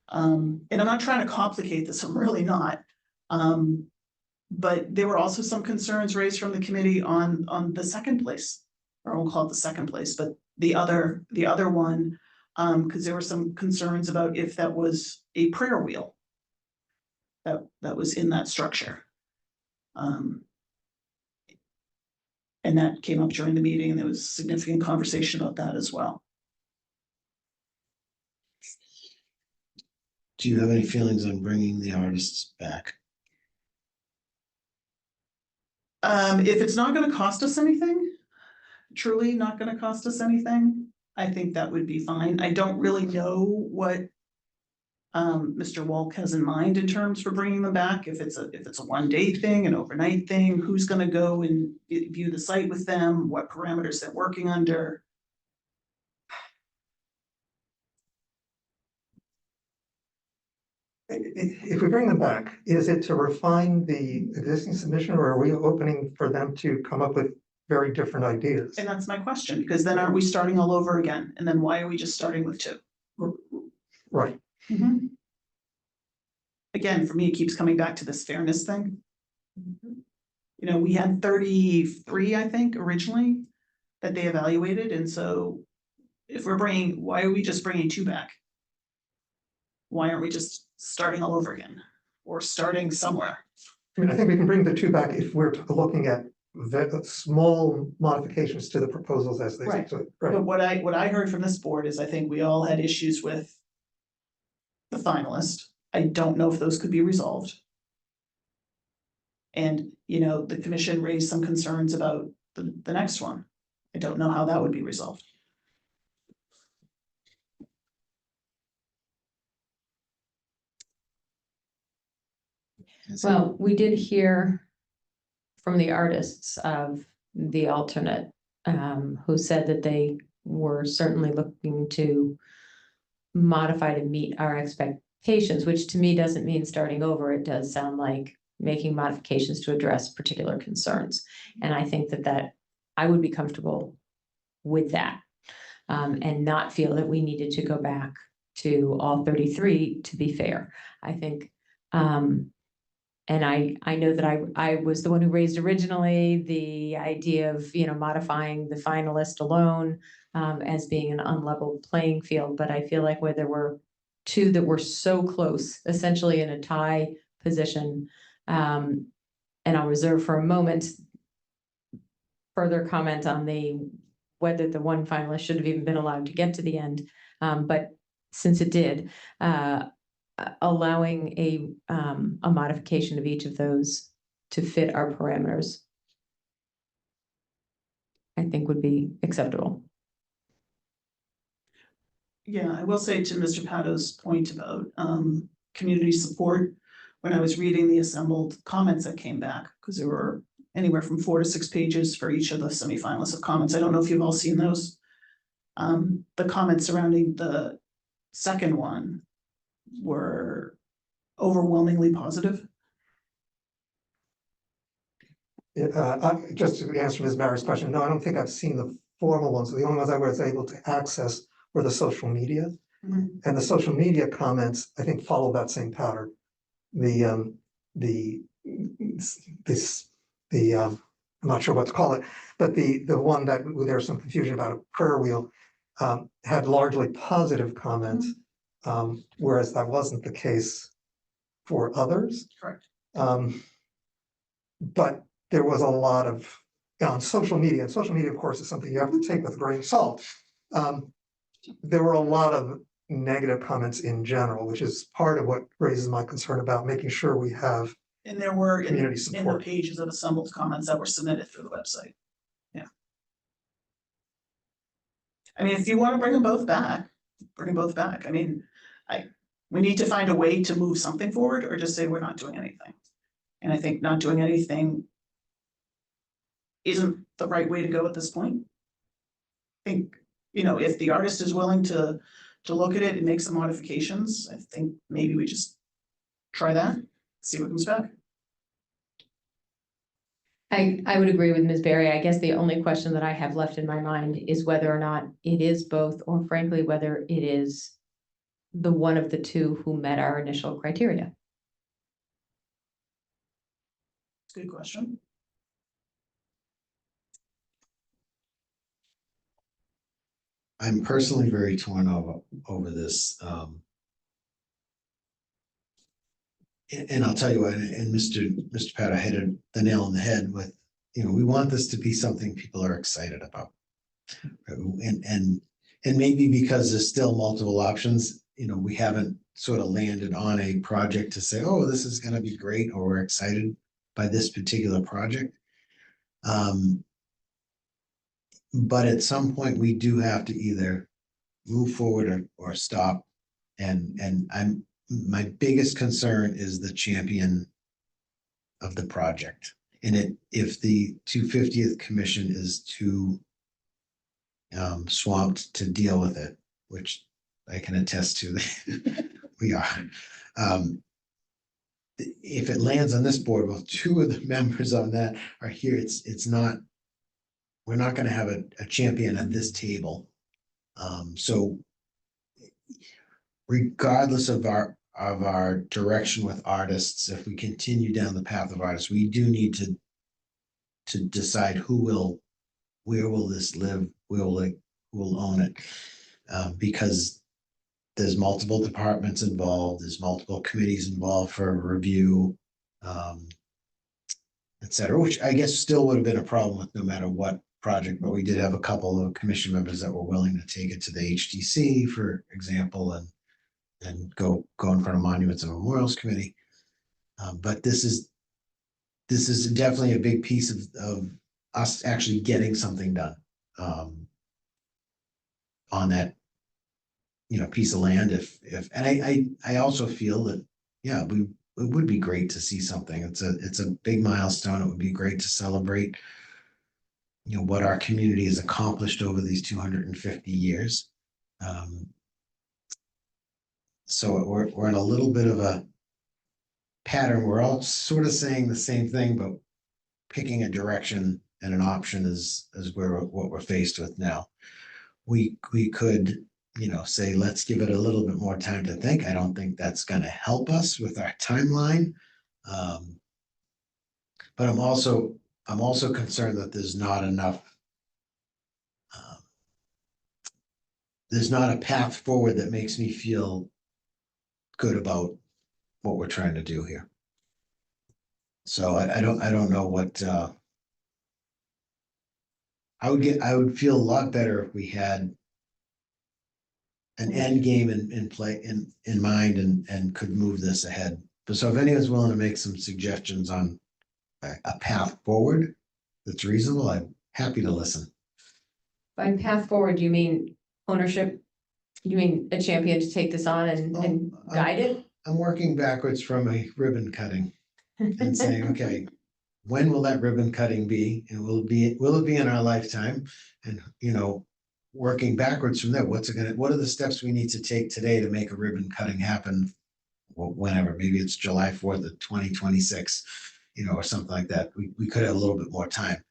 And I'm not trying to complicate this, I'm really not. But there were also some concerns raised from the committee on the second place, or we'll call it the second place, but the other one, because there were some concerns about if that was a prayer wheel that was in that structure. And that came up during the meeting, and there was significant conversation about that as well. Do you have any feelings on bringing the artists back? If it's not going to cost us anything, truly not going to cost us anything, I think that would be fine. I don't really know what Mr. Walk has in mind in terms for bringing them back. If it's a one-day thing, an overnight thing, who's going to go and view the site with them, what parameters they're working under. if we bring them back, is it to refine the existing submission, or are we opening for them to come up with very different ideas? And that's my question, because then aren't we starting all over again? And then why are we just starting with 2? Right. Again, for me, it keeps coming back to this fairness thing. You know, we had 33, I think, originally that they evaluated, and so if we're bringing, why are we just bringing 2 back? Why aren't we just starting all over again, or starting somewhere? I mean, I think we can bring the 2 back if we're looking at small modifications to the proposals as they. Right. Right. But what I heard from this board is I think we all had issues with the finalist. I don't know if those could be resolved. And, you know, the commission raised some concerns about the next one. I don't know how that would be resolved. Well, we did hear from the artists of the alternate, who said that they were certainly looking to modify to meet our expectations, which to me doesn't mean starting over. It does sound like making modifications to address particular concerns. And I think that I would be comfortable with that, and not feel that we needed to go back to all 33 to be fair. I think, and I know that I was the one who raised originally the idea of, you know, modifying the finalist alone as being an unleveled playing field. But I feel like where there were 2 that were so close, essentially in a tie position, and I'll reserve for a moment further comment on whether the one finalist should have even been allowed to get to the end. But since it did, allowing a modification of each of those to fit our parameters, I think would be acceptable. Yeah, I will say to Mr. Pato's point about community support, when I was reading the assembled comments that came back, because there were anywhere from 4 to 6 pages for each of the semifinalists of comments. I don't know if you've all seen those. The comments surrounding the second one were overwhelmingly positive. Just to answer Ms. Barry's question, no, I don't think I've seen the formal ones. The only ones I was able to access were the social media. And the social media comments, I think, follow that same pattern. I'm not sure what to call it, but the one that there's some confusion about a prayer wheel had largely positive comments, whereas that wasn't the case for others. Correct. But there was a lot of on social media, and social media, of course, is something you have to take with a grain of salt. There were a lot of negative comments in general, which is part of what raises my concern about making sure we have. And there were in community the support. pages of assembled comments that were submitted through the website. Yeah. I mean, if you want to bring them both back, bring them both back. I mean, we need to find a way to move something forward, or just say we're not doing anything. And I think not doing anything isn't the right way to go at this point. I think, you know, if the artist is willing to look at it and make some modifications, I think maybe we just try that, see what comes back. I would agree with Ms. Berry. I guess the only question that I have left in my mind is whether or not it is both, or frankly, whether it is the one of the 2 who met our initial criteria. Good question. I'm personally very torn over this. And I'll tell you what, and Mr. Pato hit the nail on the head with, you know, we want this to be something people are excited about. And maybe because there's still multiple options, you know, we haven't sort of landed on a project to say, oh, this is going to be great, or we're excited by this particular project. But at some point we do have to either move forward or stop. And my biggest concern is the champion of the project. And if the 250th commission is too swamped to deal with it, which I can attest to, we are. If it lands on this board, well, two of the members on that are here. It's not, we're not gonna have a champion at this table. So regardless of our direction with artists, if we continue down the path of artists, we do need to decide where will this live, who will own it. Because there's multiple departments involved, there's multiple committees involved for review, et cetera, which I guess still would have been a problem with no matter what project, but we did have a couple of commission members that were willing to take it to the HDC, for example, and go in front of Monuments and Memorials Committee. But this is definitely a big piece of us actually getting something done on that, piece of land. And I also feel that, yeah, it would be great to see something. It's a big milestone. It would be great to celebrate, what our community has accomplished over these 250 years. So we're in a little bit of a pattern. We're all sort of saying the same thing, but picking a direction and an option is what we're faced with now. We could, say, let's give it a little bit more time to think. I don't think that's going to help us with our timeline. But I'm also concerned that there's not enough. There's not a path forward that makes me feel good about what we're trying to do here. So I don't know what I would feel a lot better if we had an end game in play in mind and could move this ahead. But so if anyone's willing to make some suggestions on a path forward that's reasonable, I'm happy to listen. By path forward, you mean ownership? You mean a champion to take this on and guide it? I'm working backwards from a ribbon cutting and saying, okay, when will that ribbon cutting be? And will it be in our lifetime? And, working backwards from there, what are the steps we need to take today to make a ribbon cutting happen? Whenever, maybe it's July 4th of 2026, or something like that. We could have a little bit more time.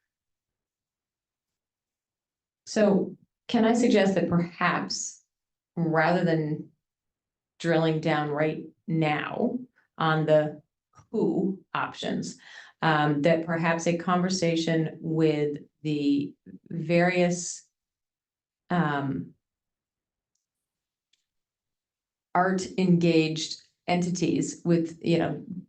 So can I suggest that perhaps rather than drilling down right now on the who options, that perhaps a conversation with the various art engaged entities with,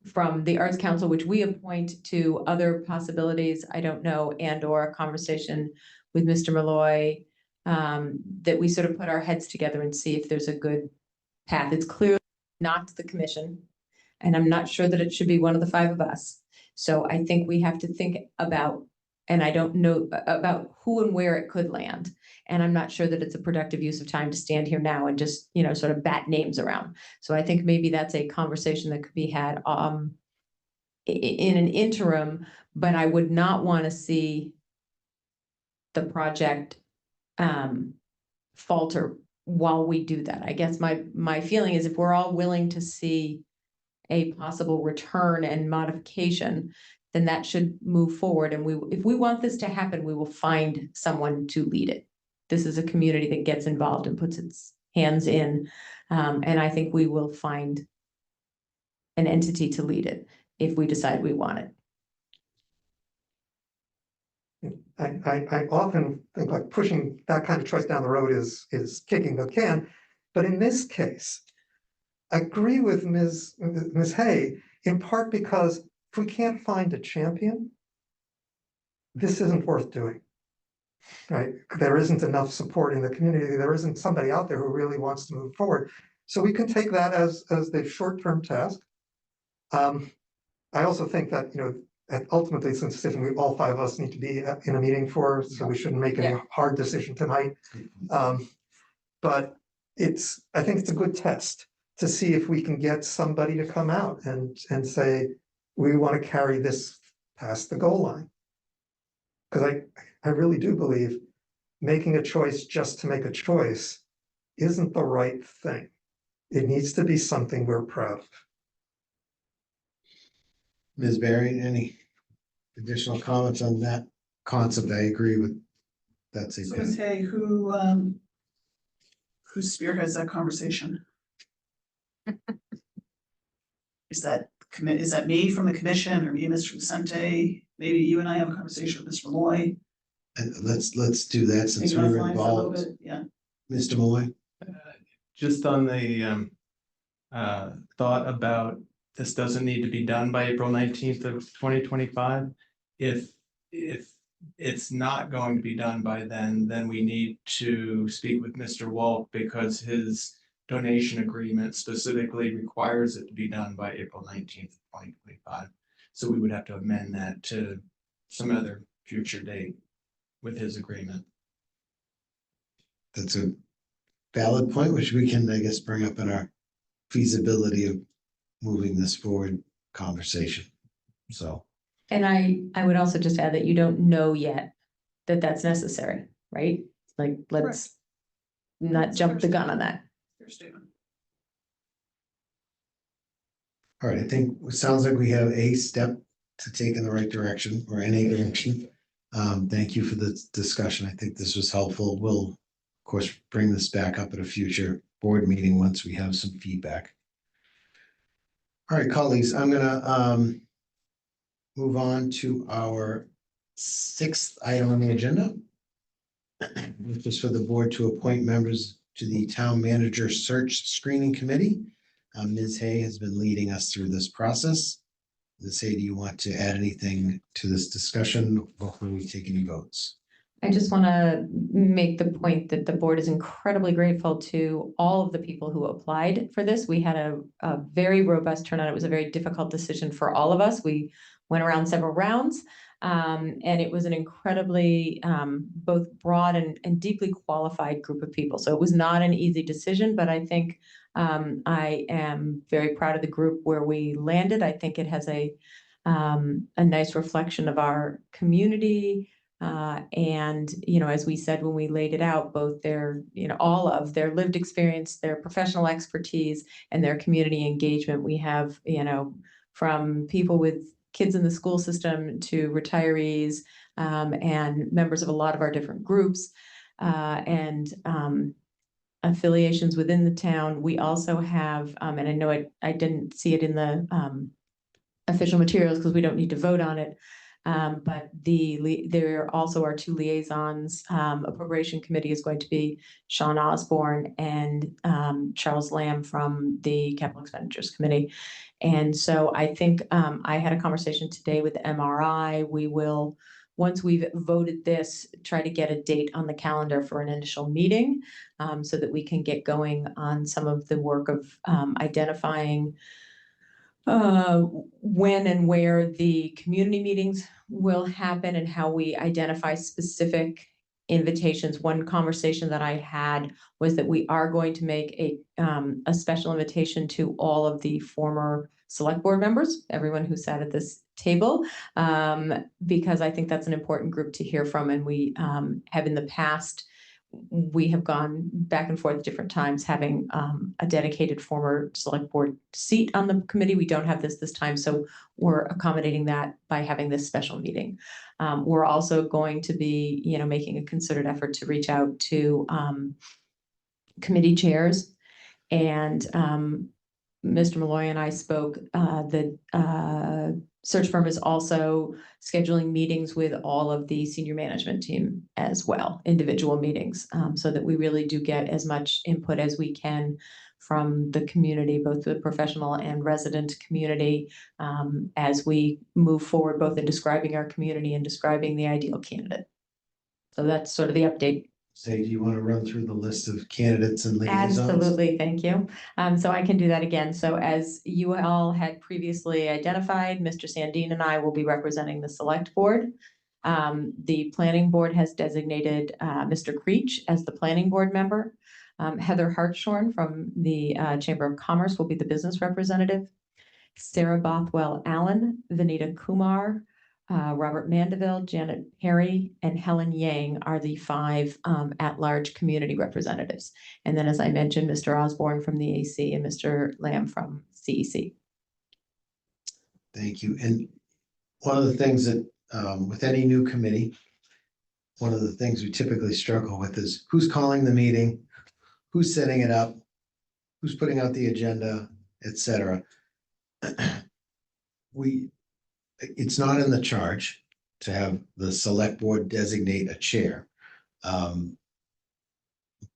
from the Arts Council, which we appoint, to other possibilities, I don't know, and or a conversation with Mr. Malloy, that we sort of put our heads together and see if there's a good path. It's clearly not the commission, and I'm not sure that it should be one of the five of us. So I think we have to think about, and I don't know about who and where it could land. And I'm not sure that it's a productive use of time to stand here now and just, sort of bat names around. So I think maybe that's a conversation that could be had in an interim, but I would not want to see the project falter while we do that. I guess my feeling is if we're all willing to see a possible return and modification, then that should move forward. And if we want this to happen, we will find someone to lead it. This is a community that gets involved and puts its hands in. And I think we will find an entity to lead it if we decide we want it. I often think like pushing that kind of choice down the road is kicking the can. But in this case, I agree with Ms. Hay, in part because if we can't find a champion, this isn't worth doing. Right? There isn't enough support in the community. There isn't somebody out there who really wants to move forward. So we can take that as the short-term task. I also think that, ultimately it's a decision we all five of us need to be in a meeting for, so we shouldn't make any hard decision tonight. But I think it's a good test to see if we can get somebody to come out and say, we want to carry this past the goal line. Because I really do believe making a choice just to make a choice isn't the right thing. it needs to be something we're proud of. Ms. Barry, any additional comments on that concept? I agree with that. So Ms. Hay, who spearheads that conversation? Is that me from the commission, or me, Mr. Vicente? Maybe you and I have a conversation with Mr. Malloy. And let's do that since Maybe we were offline for a little involved. bit, yeah. Mr. Malloy? Just on the thought about this doesn't need to be done by April 19th of 2025. If it's not going to be done by then we need to speak with Mr. Walk, because his donation agreement specifically requires it to be done by April 19th of 2025. So we would have to amend that to some other future date with his agreement. That's a valid point, which we can, I guess, bring up in our feasibility of moving this forward conversation. So, And I would also just add that you don't know yet that that's necessary, right? Like, let's not jump the gun on that. Fair statement. all right, I think it sounds like we have a step to take in the right direction, or in a direction. Thank you for the discussion. I think this was helpful. We'll, of course, bring this back up at a future board meeting once we have some feedback. All right, colleagues, I'm gonna move on to our 6th item on the agenda, which is for the board to appoint members to the Town Manager Search Screening Committee. Ms. Hay has been leading us through this process. Ms. Hay, do you want to add anything to this discussion before we take any votes? I just want to make the point that the board is incredibly grateful to all of the people who applied for this. We had a very robust turnout. It was a very difficult decision for all of us. We went around several rounds, and it was an incredibly both broad and deeply qualified group of people. So it was not an easy decision, but I think I am very proud of the group where we landed. I think it has a nice reflection of our community. And, as we said, when we laid it out, both their, all of their lived experience, their professional expertise, and their community engagement. We have, from people with kids in the school system to retirees, and members of a lot of our different groups, and affiliations within the town. We also have, and I know I didn't see it in the official materials because we don't need to vote on it. But there also are 2 liaisons. Appropriation Committee is going to be Sean Osborne and Charles Lamb from the Capital Expenditures Committee. And so I think I had a conversation today with the MRI. We will, once we've voted this, try to get a date on the calendar for an initial meeting, so that we can get going on some of the work of identifying when and where the community meetings will happen and how we identify specific invitations. One conversation that I had was that we are going to make a special invitation to all of the former select board members, everyone who sat at this table, because I think that's an important group to hear from. And we have in the past, we have gone back and forth different times having a dedicated former select board seat on the committee. We don't have this time, so we're accommodating that by having this special meeting. We're also going to be, making a concerted effort to reach out to committee chairs. And Mr. Malloy and I spoke. The search firm is also scheduling meetings with all of the senior management team as well, individual meetings, so that we really do get as much input as we can from the community, both the professional and resident community, as we move forward, both in describing our community and describing the ideal candidate. So that's sort of the update. Say, do you want to run through the list of candidates and liaisons? Absolutely, thank you. So I can do that again. So as you all had previously identified, Mr. Sandine and I will be representing the select board. The planning board has designated Mr. Creech as the planning board member. Heather Hartshorn from the Chamber of Commerce will be the business representative. Sarah Bothwell Allen, Vinita Kumar, Robert Mandeville, Janet Perry, and Helen Yang are the 5 at-large community representatives. And then, as I mentioned, Mr. Osborne from the AC and Mr. Lamb from CEC. Thank you. And one of the things that, with any new committee, one of the things we typically struggle with is who's calling the meeting, who's setting it up, who's putting out the agenda, et cetera. It's not in the charge to have the select board designate a chair.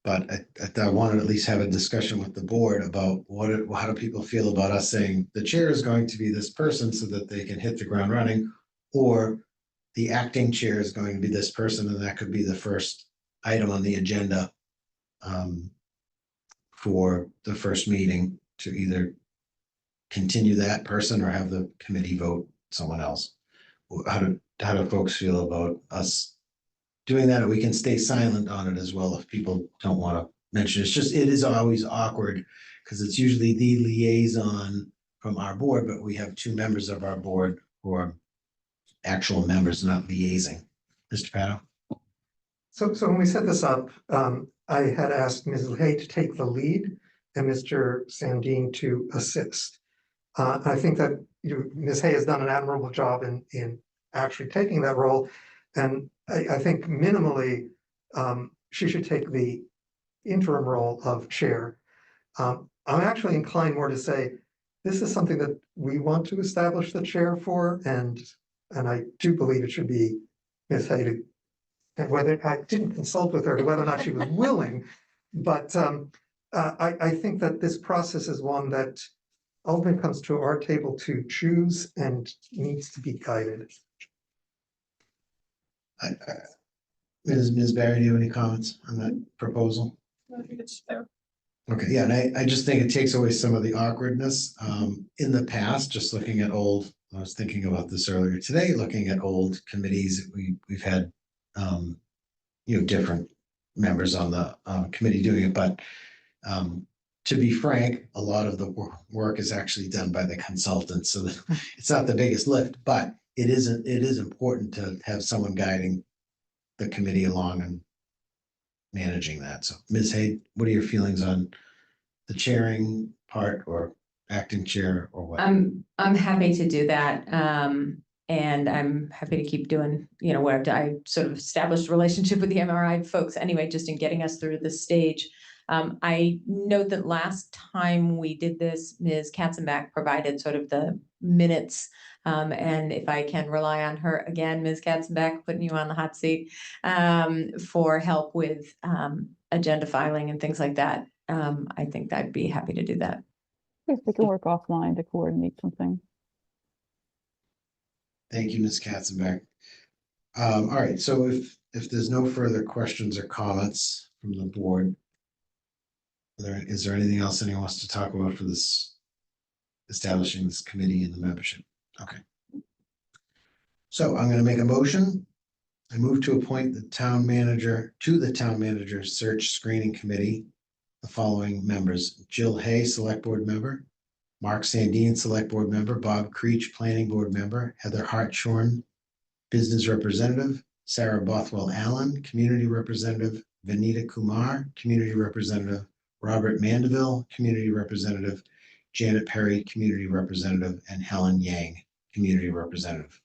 But I want to at least have a discussion with the board about how do people feel about us saying the chair is going to be this person so that they can hit the ground running, or the acting chair is going to be this person, and that could be the first item on the agenda for the first meeting to either continue that person or have the committee vote someone else. How do folks feel about us doing that? Or we can stay silent on it as well if people don't want to mention it. It is always awkward because it's usually the liaison from our board, but we have 2 members of our board who are actual members, not liaising. Mr. Pato? So when we set this up, I had asked Ms. Hay to take the lead and Mr. Sandine to assist. I think that Ms. Hay has done an admirable job in actually taking that role. And I think minimally, she should take the interim role of chair. I'm actually inclined more to say, this is something that we want to establish the chair for, and I do believe it should be Ms. Hay to, and whether I didn't consult with her, whether or not she was willing, but I think that this process is one that ultimately comes to our table to choose and needs to be guided. Ms. Barry, do you have any comments on that proposal? I think it's fair. Okay, yeah, and I just think it takes away some of the awkwardness. In the past, just looking at old, I was thinking about this earlier today, looking at old committees, we've had different members on the committee doing it, but to be frank, a lot of the work is actually done by the consultants, so that it's not the biggest lift, but it is important to have someone guiding the committee along and managing that. So Ms. Hay, what are your feelings on the chairing part or acting chair or what? I'm happy to do that. And I'm happy to keep doing, what I sort of established a relationship with the MRI folks anyway, just in getting us through this stage. I note that last time we did this, Ms. Katzenbach provided sort of the minutes. And if I can rely on her again, Ms. Katzenbach, putting you on the hot seat, for help with agenda filing and things like that. I think I'd be happy to do that. Yes, they can work offline to coordinate something. Thank you, Ms. Katzenbach. All right, so if there's no further questions or comments from the board, is there anything else anyone wants to talk about for this, establishing this committee and the membership? Okay. So I'm going to make a motion. I move to appoint the town manager to the town manager search screening committee. The following members: Jill Hay, select board member; Mark Sandine, select board member; Bob Creech, planning board member; Heather Hartshorn, business representative; Sarah Bothwell Allen, community representative; Vinita Kumar, community representative; Robert Mandeville, community representative; Janet Perry, community representative; and Helen Yang, community representative,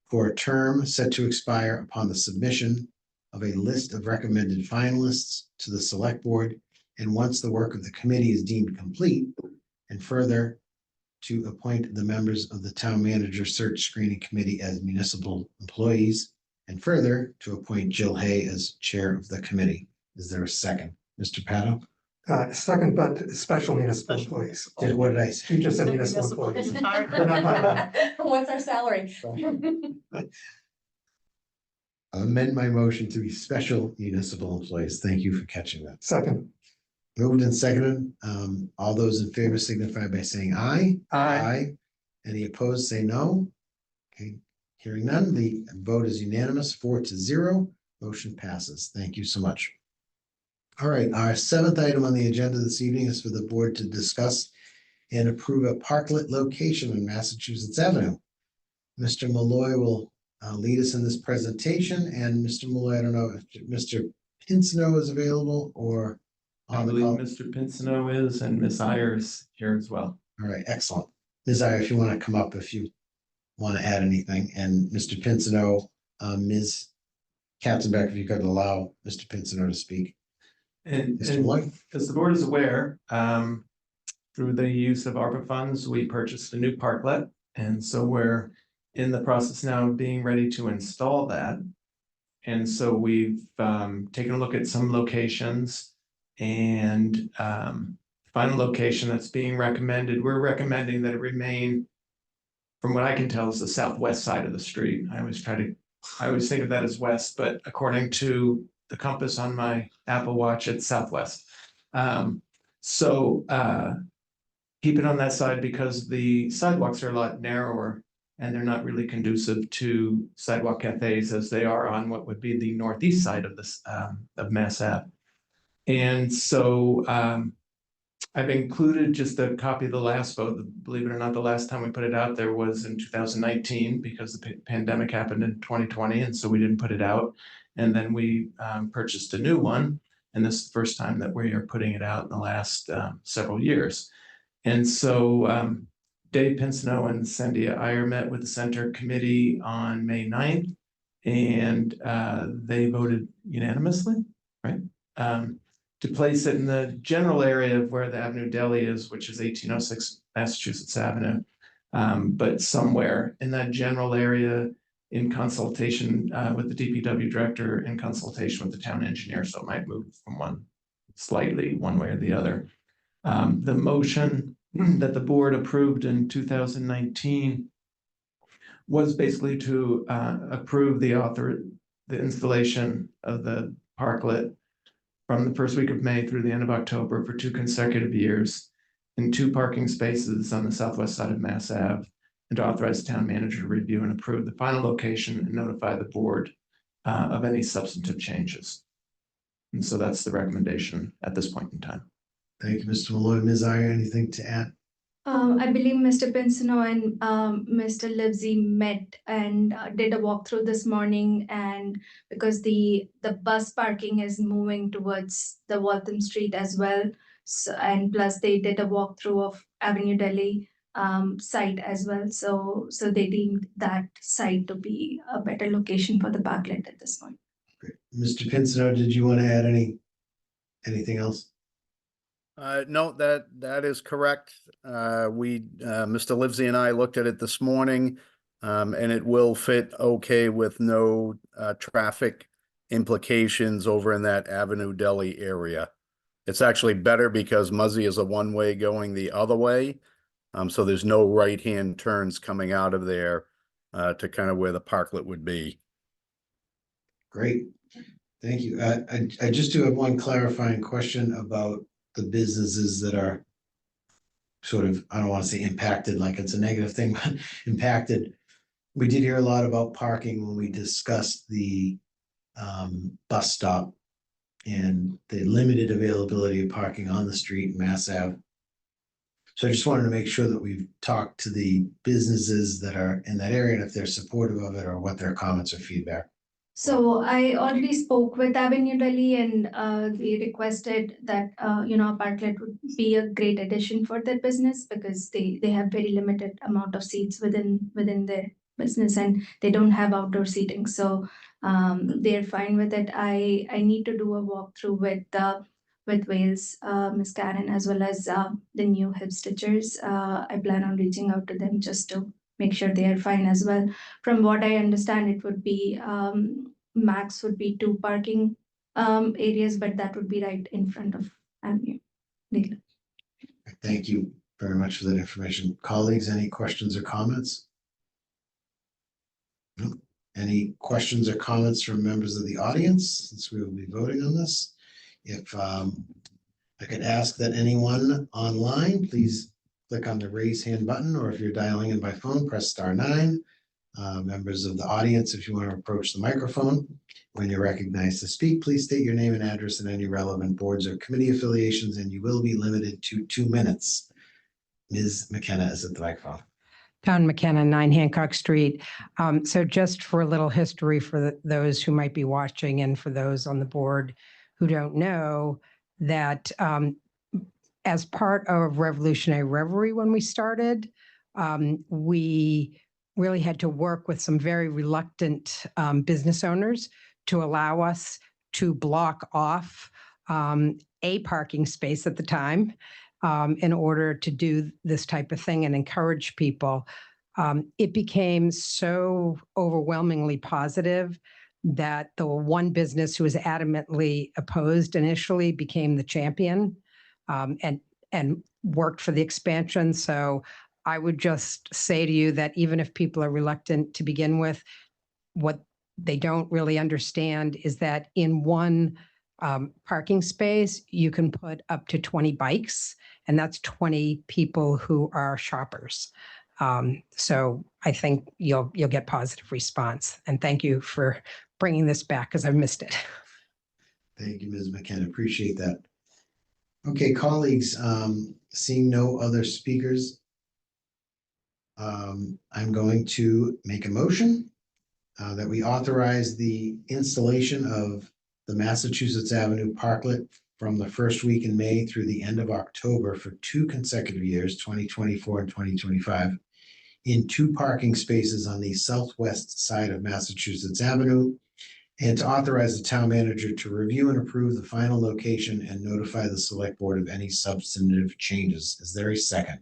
for a term set to expire upon the submission of a list of recommended finalists to the select board, and once the work of the committee is deemed complete, and further to appoint the members of the town manager search screening committee as municipal employees, and further to appoint Jill Hay as chair of the committee. Is there a second? Mr. Pato? Second, but special municipal employees. What did I say? You just said municipal employees. They're not highway. What's our salary? I'll amend my motion to be special municipal employees. Thank you for catching that. Second. Moved and seconded. All those in favor signify by saying aye. Aye. Any opposed, say no. Okay, hearing none, the vote is unanimous, 4-0. Motion passes. Thank you so much. All right, our 7th item on the agenda this evening is for the board to discuss and approve a parklet location on Massachusetts Avenue. Mr. Malloy will lead us in this presentation. And Mr. Muller, I don't know if Mr. Pinsino is available or I on the believe call. Mr. Pinsino is, and Ms. Iyer is here as well. All right, excellent. Ms. Iyer, if you want to come up, if you want to add anything, and Mr. Pinsino, Ms. Katzenbeck, if you could allow Mr. Pinsino to speak. And Mr. Muller? as the board is aware, through the use of ARPA funds, we purchased a new parklet. And so we're in the process now of being ready to install that. And so we've taken a look at some locations, and final location that's being recommended, we're recommending that it remain, from what I can tell, is the southwest side of the street. I always think of that as west, but according to the compass on my Apple Watch, it's southwest. Keep it on that side because the sidewalks are a lot narrower and they're not really conducive to sidewalk cafes as they are on what would be the northeast side of this of Mass Ave. And so I've included just a copy of the last vote. Believe it or not, the last time we put it out there was in 2019 because the pandemic happened in 2020, and so we didn't put it out. And then we purchased a new one, and this is the first time that we are putting it out in the last several years. And so Dave Pinsino and Cynthia Iyer met with the center committee on May 9th, and they voted unanimously, right? To place it in the general area of where the Avenue Deli is, which is 1806 Massachusetts Avenue, but somewhere in that general area in consultation with the DPW director, in consultation with the town engineer, so it might move from one way or the other. The motion that the board approved in 2019 was basically to approve the installation of the parklet from the first week of May through the end of October for 2 consecutive years in 2 parking spaces on the southwest side of Mass Ave, and to authorize the town manager to review and approve the final location and notify the board of any substantive changes. And so that's the recommendation at this point in time. Thank you, Mr. Malloy. Ms. Iyer, anything to add? I believe Mr. Pinsino and Mr. Livesey met and did a walkthrough this morning, and because the bus parking is moving towards the Waltham Street as well. So, and plus they did a walkthrough of Avenue Deli site as well. So they deemed that site to be a better location for the parklet at this point. Great. Mr. Pinsino, did you want to add anything else? No, that is correct. Mr. Livesey and I looked at it this morning, and it will fit okay with no traffic implications over in that Avenue Deli area. It's actually better because Muzzy is a one-way going the other way. So there's no right-hand turns coming out of there to kind of where the parklet would be. Great. Thank you. I just do have one clarifying question about the businesses that are sort of, I don't want to say impacted like it's a negative thing, but impacted. We did hear a lot about parking when we discussed the bus stop and the limited availability of parking on the street in Mass Ave. So I just wanted to make sure that we've talked to the businesses that are in that area and if they're supportive of it or what their comments or feedback. So I already spoke with Avenue Deli, and they requested that a parklet would be a great addition for their business because they have very limited amount of seats within their business, and they don't have outdoor seating. So they're fine with it. I need to do a walkthrough with Wales, Ms. Karen, as well as the new hip stitchers. I plan on reaching out to them just to make sure they are fine as well. From what I understand, it would be max would be 2 parking areas, but that would be right in front of Avenue. Thank you very much for that information. Colleagues, any questions or comments? No. Any questions or comments from members of the audience, since we will be voting on this? If I could ask that anyone online, please click on the raise hand button, or if you're dialing in by phone, press *9. Members of the audience, if you want to approach the microphone, when you're recognized to speak, please state your name and address and any relevant boards or committee affiliations, and you will be limited to 2 minutes. Ms. McKenna is at the microphone. Town McKenna, 9 Hancock Street. So just for a little history for those who might be watching and for those on the board who don't know, that as part of Revolutionary Revelry when we started, we really had to work with some very reluctant business owners to allow us to block off a parking space at the time in order to do this type of thing and encourage people. It became so overwhelmingly positive that the one business who was adamantly opposed initially became the champion and worked for the expansion. So I would just say to you that even if people are reluctant to begin with, what they don't really understand is that in one parking space, you can put up to 20 bikes, and that's 20 people who are shoppers. So I think you'll get positive response. And thank you for bringing this back because I've missed it. Thank you, Ms. McKenna. Appreciate that. Okay, colleagues, seeing no other speakers, I'm going to make a motion that we authorize the installation of the Massachusetts Avenue Parklet from the first week in May through the end of October for 2 consecutive years, 2024 and 2025, in 2 parking spaces on the southwest side of Massachusetts Avenue, and to authorize the town manager to review and approve the final location and notify the select board of any substantive changes. Is there a second?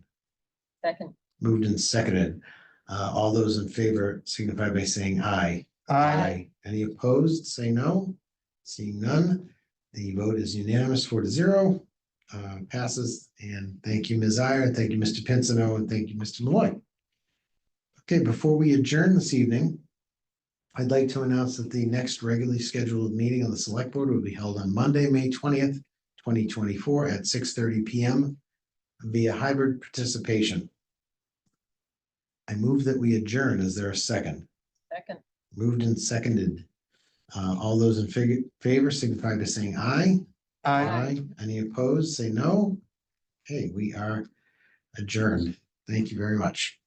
Second. Moved and seconded. All those in favor signify by saying aye. Aye. Any opposed, say no. Seeing none, the vote is unanimous 4-0. Passes, and thank you, Ms. Iyer, and thank you, Mr. Pinsino, and thank you, Mr. Malloy. Okay, before we adjourn this evening, I'd like to announce that the next regularly scheduled meeting of the Select Board will be held on Monday, May 20th, 2024 at 6:30 p.m. via hybrid participation. I move that we adjourn. Is there a second? Second. Moved and seconded. All those in favor signify by saying aye. Aye. Any opposed, say no. Okay, we are adjourned. Thank you very much.